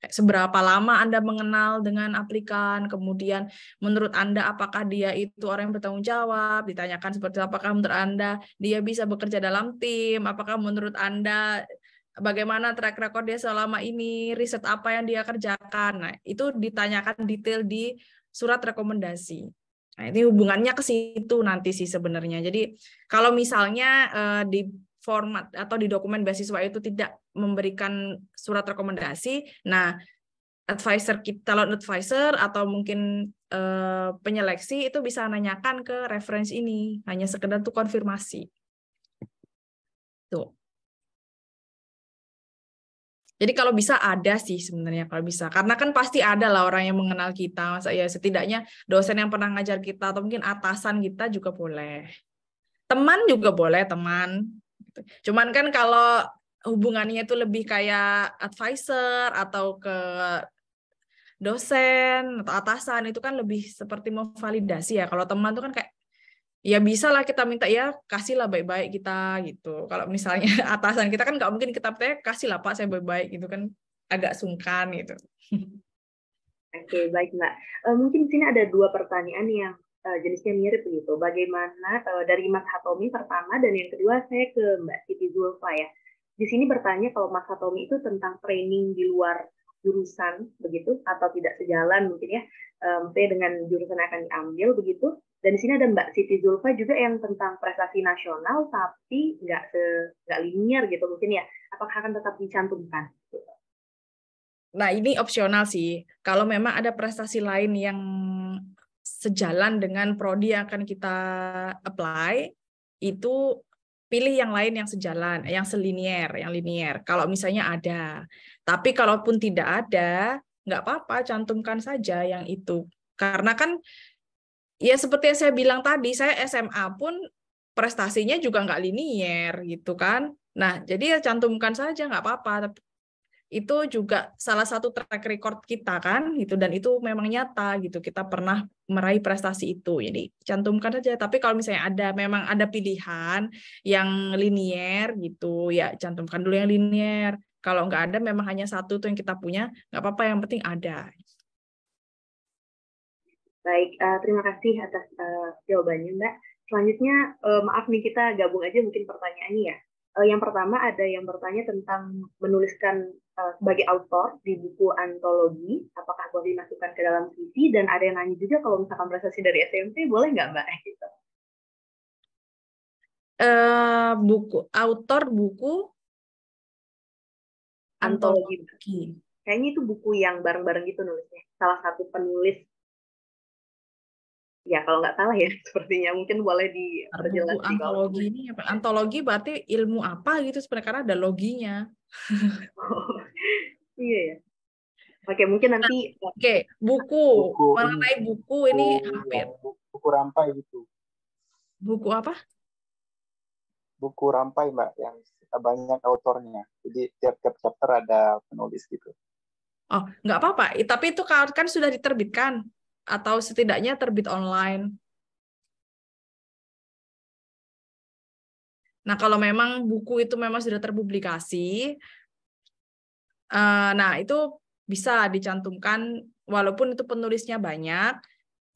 Seberapa lama Anda mengenal dengan aplikan, kemudian menurut Anda apakah dia itu orang yang bertanggung jawab, ditanyakan seperti apakah menurut Anda dia bisa bekerja dalam tim, apakah menurut Anda bagaimana track record dia selama ini, riset apa yang dia kerjakan. Nah, itu ditanyakan detail di surat rekomendasi. Nah, ini hubungannya ke situ nanti sih sebenarnya. Jadi, kalau misalnya di format atau di dokumen beasiswa itu tidak memberikan surat rekomendasi, nah calon advisor atau mungkin penyeleksi itu bisa nanyakan ke reference ini, hanya sekedar tuh konfirmasi. Tuh. Jadi kalau bisa ada sih sebenarnya kalau bisa. Karena kan pasti ada lah orang yang mengenal kita. Masa ya setidaknya dosen yang pernah ngajar kita atau mungkin atasan kita juga boleh. Teman juga boleh, teman. Cuman kan kalau hubungannya itu lebih kayak advisor atau ke dosen atau atasan itu kan lebih seperti memvalidasi ya. Kalau teman itu kan kayak ya bisa lah kita minta ya kasihlah baik-baik kita gitu. Kalau misalnya atasan kita kan nggak mungkin kita minta kasihlah Pak saya baik-baik gitu kan agak sungkan gitu. Oke, baik Mbak. Mungkin di sini ada dua pertanyaan yang jenisnya mirip begitu. Bagaimana dari Mas Hatomi pertama dan yang kedua saya ke Mbak Siti Zulfa ya. Di sini bertanya kalau Mas Hatomi itu tentang training di luar jurusan begitu atau tidak sejalan mungkin ya, maksudnya dengan jurusan yang akan diambil begitu. Dan di sini ada Mbak Siti Zulfa juga yang tentang prestasi nasional tapi nggak linear gitu mungkin ya. Apakah akan tetap dicantumkan? Nah, ini opsional sih. Kalau memang ada prestasi lain yang sejalan dengan prodi yang akan kita apply, itu pilih yang lain yang sejalan, yang yang linier. Kalau misalnya ada. Tapi kalaupun tidak ada, nggak apa-apa, cantumkan saja yang itu. Karena kan, ya seperti yang saya bilang tadi, saya SMA pun prestasinya juga nggak linier gitu kan. Nah, jadi ya cantumkan saja, nggak apa-apa. Itu juga salah satu track record kita kan gitu, dan itu memang nyata gitu, kita pernah meraih prestasi itu, jadi cantumkan saja. Tapi kalau misalnya memang ada pilihan yang linier gitu ya cantumkan dulu yang linier. Kalau nggak ada memang hanya satu tuh yang kita punya, nggak apa-apa, yang penting ada. Baik, terima kasih atas jawabannya Mbak. Selanjutnya maaf nih kita gabung aja mungkin pertanyaannya ya. Yang pertama ada yang bertanya tentang menuliskan sebagai autor di buku antologi, apakah boleh dimasukkan ke dalam CV, dan ada yang nanya juga kalau misalkan prestasi dari SMP boleh nggak Mbak? Gitu. Buku antologi. Kayaknya itu buku yang bareng-bareng gitu nulisnya. Salah satu penulis. Ya, kalau nggak salah ya, sepertinya mungkin boleh diperjelas. Buku antologi ini apa? Antologi berarti ilmu apa gitu sebenarnya, karena ada loginya. Iya ya. Oke, mungkin nanti. Oke, buku mengenai buku ini hampir. Buku rampai gitu. Buku apa? Buku rampai Mbak, yang banyak autornya. Jadi tiap-tiap chapter ada penulis gitu. Oh, nggak apa-apa. Tapi itu kan sudah diterbitkan atau setidaknya terbit online. Nah, kalau memang buku itu memang sudah terpublikasi, nah itu bisa dicantumkan walaupun itu penulisnya banyak,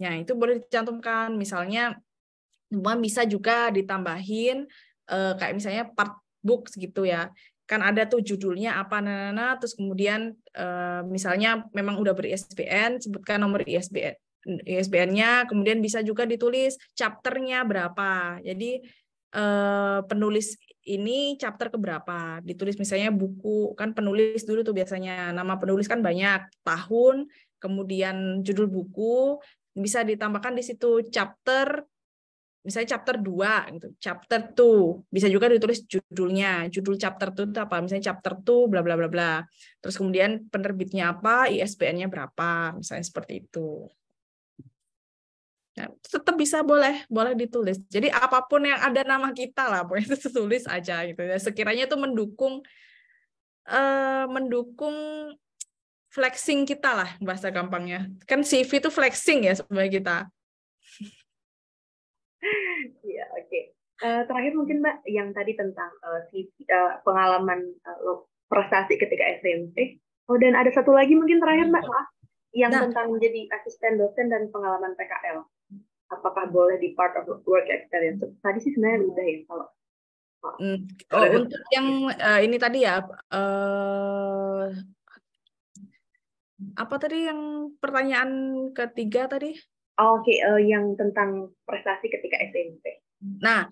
ya itu boleh dicantumkan. Misalnya bisa juga ditambahin kayak misalnya part books gitu ya. Kan ada tuh judulnya apa terus kemudian misalnya memang udah ber-ISBN, sebutkan nomor ISBN-nya, kemudian bisa juga ditulis chapternya berapa. Jadi penulis ini chapter keberapa, ditulis misalnya buku, kan penulis dulu tuh biasanya, nama penulis kan banyak, tahun, kemudian judul buku, bisa ditambahkan di situ chapter, misalnya chapter 2 gitu, chapter 2, bisa juga ditulis judulnya, judul chapter 2 itu apa, misalnya chapter 2 bla bla bla bla. Terus kemudian penerbitnya apa, ISBN-nya berapa, misalnya seperti itu. Nah, tetap bisa boleh ditulis. Jadi apapun yang ada nama kita lah, boleh itu tulis aja gitu ya. Sekiranya itu mendukung flexing kita lah bahasa gampangnya. Kan CV itu flexing ya sebenarnya kita. Iya, oke. Terakhir mungkin Mbak, yang tadi tentang pengalaman prestasi ketika SMP. Oh, dan ada satu lagi mungkin terakhir Mbak, maaf, yang tentang menjadi asisten dosen dan pengalaman PKL. Apakah boleh di part of work experience? Tadi sih sebenarnya udah ya kalau. Untuk yang ini tadi ya, apa tadi yang pertanyaan ketiga tadi? Oke, yang tentang prestasi ketika SMP. Nah,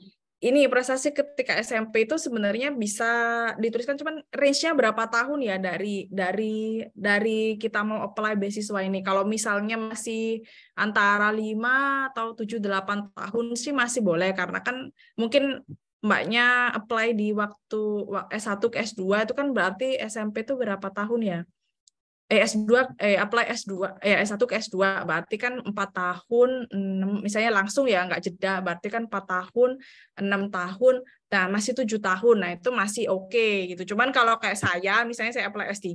ini prestasi ketika SMP itu sebenarnya bisa dituliskan, cuman range-nya berapa tahun ya dari kita mau apply beasiswa ini. Kalau misalnya masih antara 5 atau 7-8 tahun sih masih boleh, karena kan mungkin Mbaknya apply di waktu S1 ke S2 itu kan berarti SMP itu berapa tahun ya? S2 apply S2 S1 ke S2 berarti kan 4 tahun 6, misalnya langsung ya nggak jeda, berarti kan 4 tahun 6 tahun, nah masih 7 tahun, nah itu masih oke gitu. Cuman kalau kayak saya misalnya saya apply S3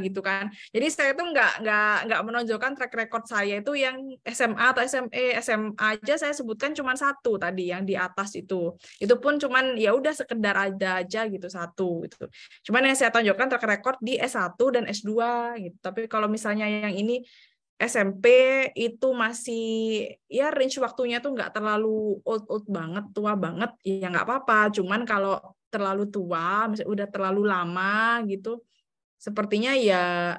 gitu kan, jadi saya tuh nggak menonjolkan track record saya itu yang SMA atau SMA aja saya sebutkan cuman satu tadi yang di atas itu pun cuman ya udah sekedar ada aja gitu satu gitu. Cuman yang saya tonjolkan track record di S1 dan S2 gitu. Tapi kalau misalnya yang ini SMP itu masih ya range waktunya tuh nggak terlalu old banget, tua banget, ya nggak apa-apa. Cuman kalau terlalu tua, misalnya udah terlalu lama gitu, sepertinya ya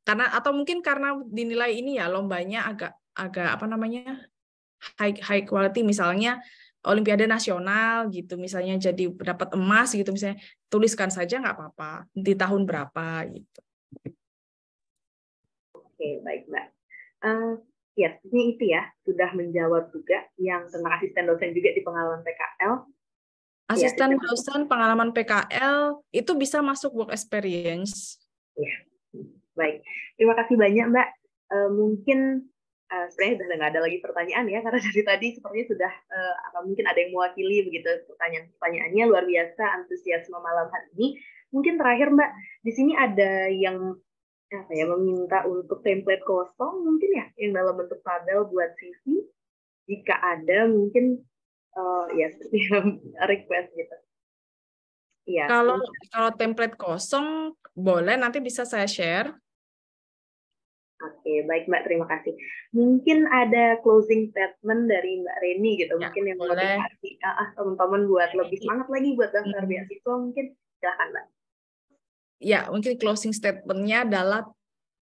karena atau mungkin karena dinilai ini ya lombanya agak apa namanya high quality, misalnya Olimpiade Nasional gitu, misalnya jadi dapat emas gitu, misalnya tuliskan saja nggak apa-apa di tahun berapa gitu. Oke, baik Mbak. Ya, sebenarnya itu ya sudah menjawab juga yang tentang asisten dosen juga di pengalaman PKL. Asisten dosen pengalaman PKL itu bisa masuk work experience. Ya, baik. Terima kasih banyak Mbak. Mungkin sebenarnya sudah nggak ada lagi pertanyaan ya, karena dari tadi sepertinya sudah mungkin ada yang mewakili begitu pertanyaannya, luar biasa antusiasme malam hari ini. Mungkin terakhir Mbak, di sini ada yang meminta untuk template kosong mungkin ya, yang dalam bentuk tabel buat CV. Jika ada mungkin ya seperti request gitu. Ya. Kalau template kosong boleh, nanti bisa saya share. Oke, baik Mbak, terima kasih. Mungkin ada closing statement dari Mbak Reni gitu, Ya, mungkin yang memotivasi teman-teman buat lebih semangat lagi buat daftar beasiswa, mungkin silakan Mbak. Ya, mungkin closing statement-nya adalah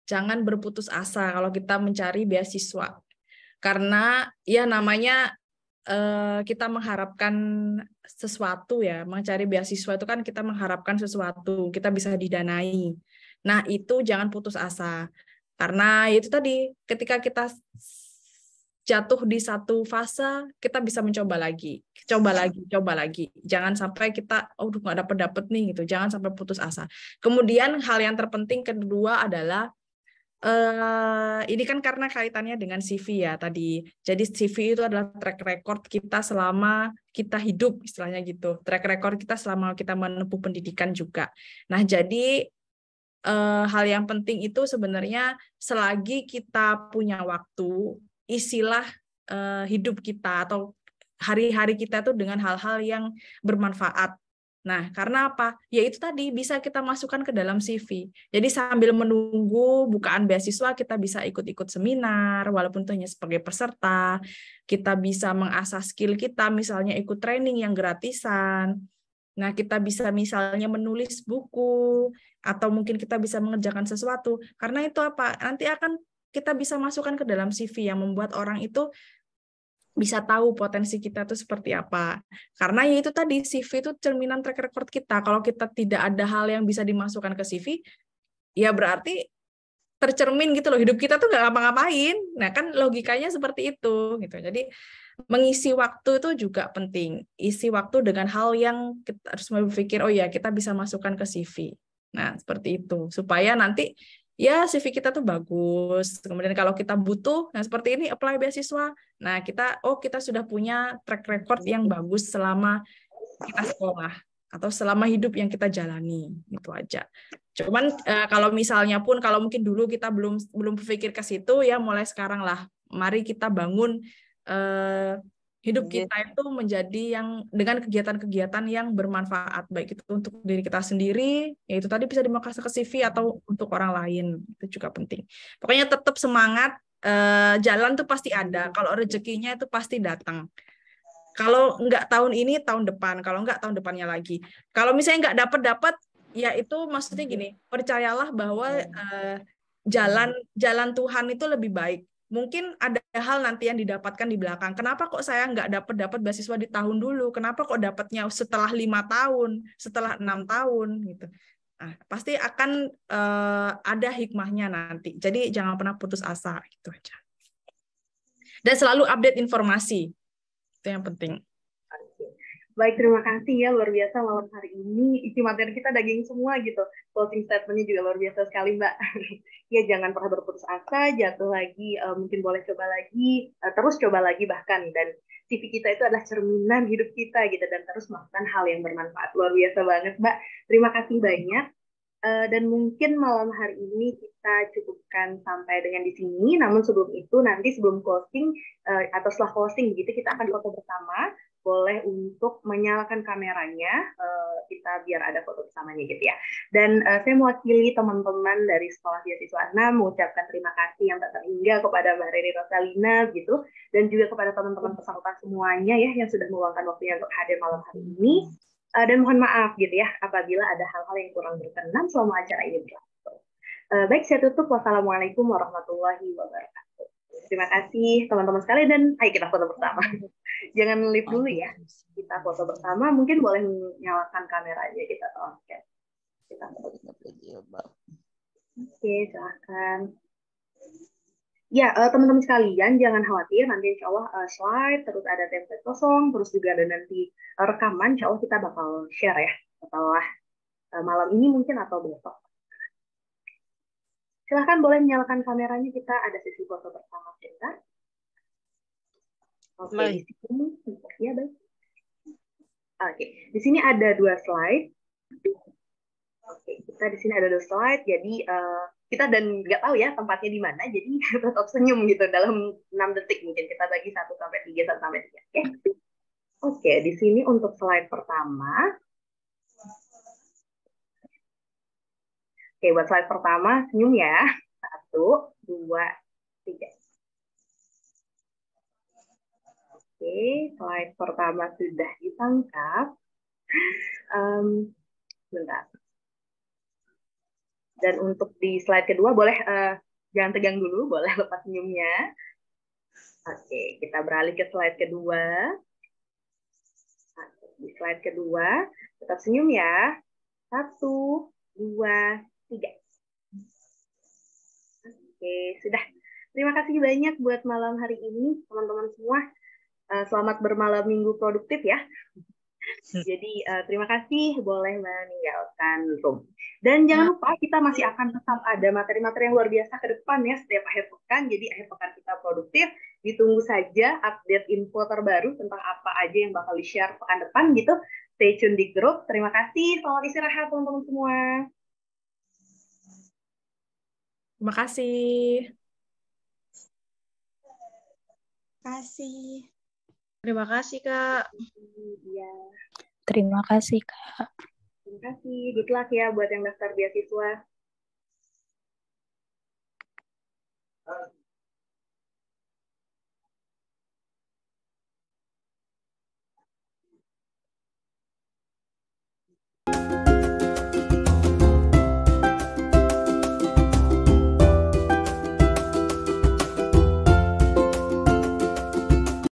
jangan berputus asa kalau kita mencari beasiswa. Karena ya namanya kita mengharapkan sesuatu ya, mencari beasiswa itu kan kita mengharapkan sesuatu, kita bisa didanai. Nah, itu jangan putus asa. Karena itu tadi, ketika kita jatuh di satu fase, kita bisa mencoba lagi, coba lagi. Jangan sampai kita, nggak dapet nih gitu. Jangan sampai putus asa. Kemudian hal yang terpenting kedua adalah ini kan karena kaitannya dengan CV ya tadi. Jadi CV itu adalah track record kita selama kita hidup, istilahnya gitu. Track record kita selama kita menempuh pendidikan juga. Nah, jadi hal yang penting itu sebenarnya selagi kita punya waktu, isilah hidup kita atau hari-hari kita tuh dengan hal-hal yang bermanfaat. Nah, karena apa? Ya itu tadi bisa kita masukkan ke dalam CV. Jadi sambil menunggu bukaan beasiswa, kita bisa ikut-ikut seminar, walaupun itu hanya sebagai peserta. Kita bisa mengasah skill kita, misalnya ikut training yang gratisan. Nah, kita bisa misalnya menulis buku, atau mungkin kita bisa mengerjakan sesuatu. Karena itu apa? Nanti akan kita bisa masukkan ke dalam CV yang membuat orang itu bisa tahu potensi kita itu seperti apa. Karena ya itu tadi, CV itu cerminan track record kita. Kalau kita tidak ada hal yang bisa dimasukkan ke CV, ya berarti tercermin gitu loh, hidup kita tuh nggak ngapa-ngapain. Nah kan logikanya seperti itu gitu. Jadi mengisi waktu itu juga penting. Isi waktu dengan hal yang kita harus berpikir, oh ya kita bisa masukkan ke CV. Nah seperti itu, supaya nanti ya CV kita tuh bagus. Kemudian kalau kita butuh, nah seperti ini apply beasiswa. Nah kita sudah punya track record yang bagus selama kita sekolah atau selama hidup yang kita jalani, itu aja. Cuman kalau misalnya pun kalau mungkin dulu kita belum berpikir ke situ, ya mulai sekarang lah. Mari kita bangun hidup kita itu menjadi yang dengan kegiatan-kegiatan yang bermanfaat, baik itu untuk diri kita sendiri, yaitu tadi bisa dimakas ke CV atau untuk orang lain, itu juga penting. Pokoknya tetap semangat, jalan tuh pasti ada, kalau rezekinya itu pasti datang. Kalau enggak tahun ini, tahun depan, kalau enggak tahun depannya lagi. Kalau misalnya enggak dapat, ya itu maksudnya gini, percayalah bahwa jalan Tuhan itu lebih baik. Mungkin ada hal nanti yang didapatkan di belakang. Kenapa kok saya nggak dapat beasiswa di tahun dulu? Kenapa kok dapatnya setelah 5 tahun, setelah 6 tahun gitu? Nah, pasti akan ada hikmahnya nanti. Jadi jangan pernah putus asa gitu aja. Dan selalu update informasi. Itu yang penting. Baik, terima kasih ya, luar biasa malam hari ini. Isi materi kita daging semua gitu. Closing statement-nya juga luar biasa sekali, Mbak. Ya, jangan pernah berputus asa, jatuh lagi, mungkin boleh coba lagi, terus coba lagi bahkan. Dan CV kita itu adalah cerminan hidup kita gitu, dan terus melakukan hal yang bermanfaat. Luar biasa banget, Mbak. Terima kasih banyak. Dan mungkin malam hari ini kita cukupkan sampai dengan di sini. Namun sebelum itu, nanti sebelum closing atau setelah closing begitu, kita akan foto bersama. Boleh untuk menyalakan kameranya, kita biar ada foto bersamanya gitu ya. Dan saya mewakili teman-teman dari Sekolah Beasiswa 6 mengucapkan terima kasih yang tak terhingga kepada Mbak Reni Rosalina gitu, dan juga kepada teman-teman peserta semuanya ya yang sudah meluangkan waktunya untuk hadir malam hari ini. Dan mohon maaf gitu ya apabila ada hal-hal yang kurang berkenan selama acara ini berlangsung. Baik, saya tutup. Wassalamualaikum warahmatullahi wabarakatuh. Terima kasih teman-teman sekalian, dan ayo kita foto bersama. Jangan live dulu ya. Kita foto bersama, mungkin boleh menyalakan kameranya kita oke. Kita foto. Oke, silakan. Ya, teman-teman sekalian, jangan khawatir, nanti insya Allah slide, terus ada template kosong, terus juga ada nanti rekaman, insya Allah kita bakal share ya, setelah malam ini mungkin atau besok. Silahkan boleh menyalakan kameranya, kita ada sesi foto bersama kita. Oke, di sini, ya baik. Oke, di sini ada 2 slide. Oke, kita di sini ada 2 slide, jadi kita dan nggak tahu ya tempatnya di mana, jadi tetap senyum gitu dalam 6 detik mungkin kita bagi 1 sampai 3, 1 sampai 3. Oke. Oke, di sini untuk slide pertama. Oke, buat slide pertama senyum ya. 1, 2, 3. Oke, slide pertama sudah ditangkap. Bentar. Dan untuk di slide kedua boleh jangan tegang dulu, boleh lepas senyumnya. Oke, kita beralih ke slide kedua. Di slide kedua, tetap senyum ya. 1, 2, 3. Oke, sudah. Terima kasih banyak buat malam hari ini, teman-teman semua. Selamat bermalam minggu produktif ya. Jadi terima kasih, boleh meninggalkan room. Dan jangan lupa kita masih akan tetap ada materi-materi yang luar biasa ke depan ya setiap akhir pekan. Jadi akhir pekan kita produktif. Ditunggu saja update info terbaru tentang apa aja yang bakal di-share pekan depan gitu. Stay tune di grup. Terima kasih. Selamat istirahat teman-teman semua. Terima kasih. Terima kasih. Terima kasih, Kak. Iya, Terima kasih, Kak. terima kasih. Good luck ya buat yang daftar beasiswa.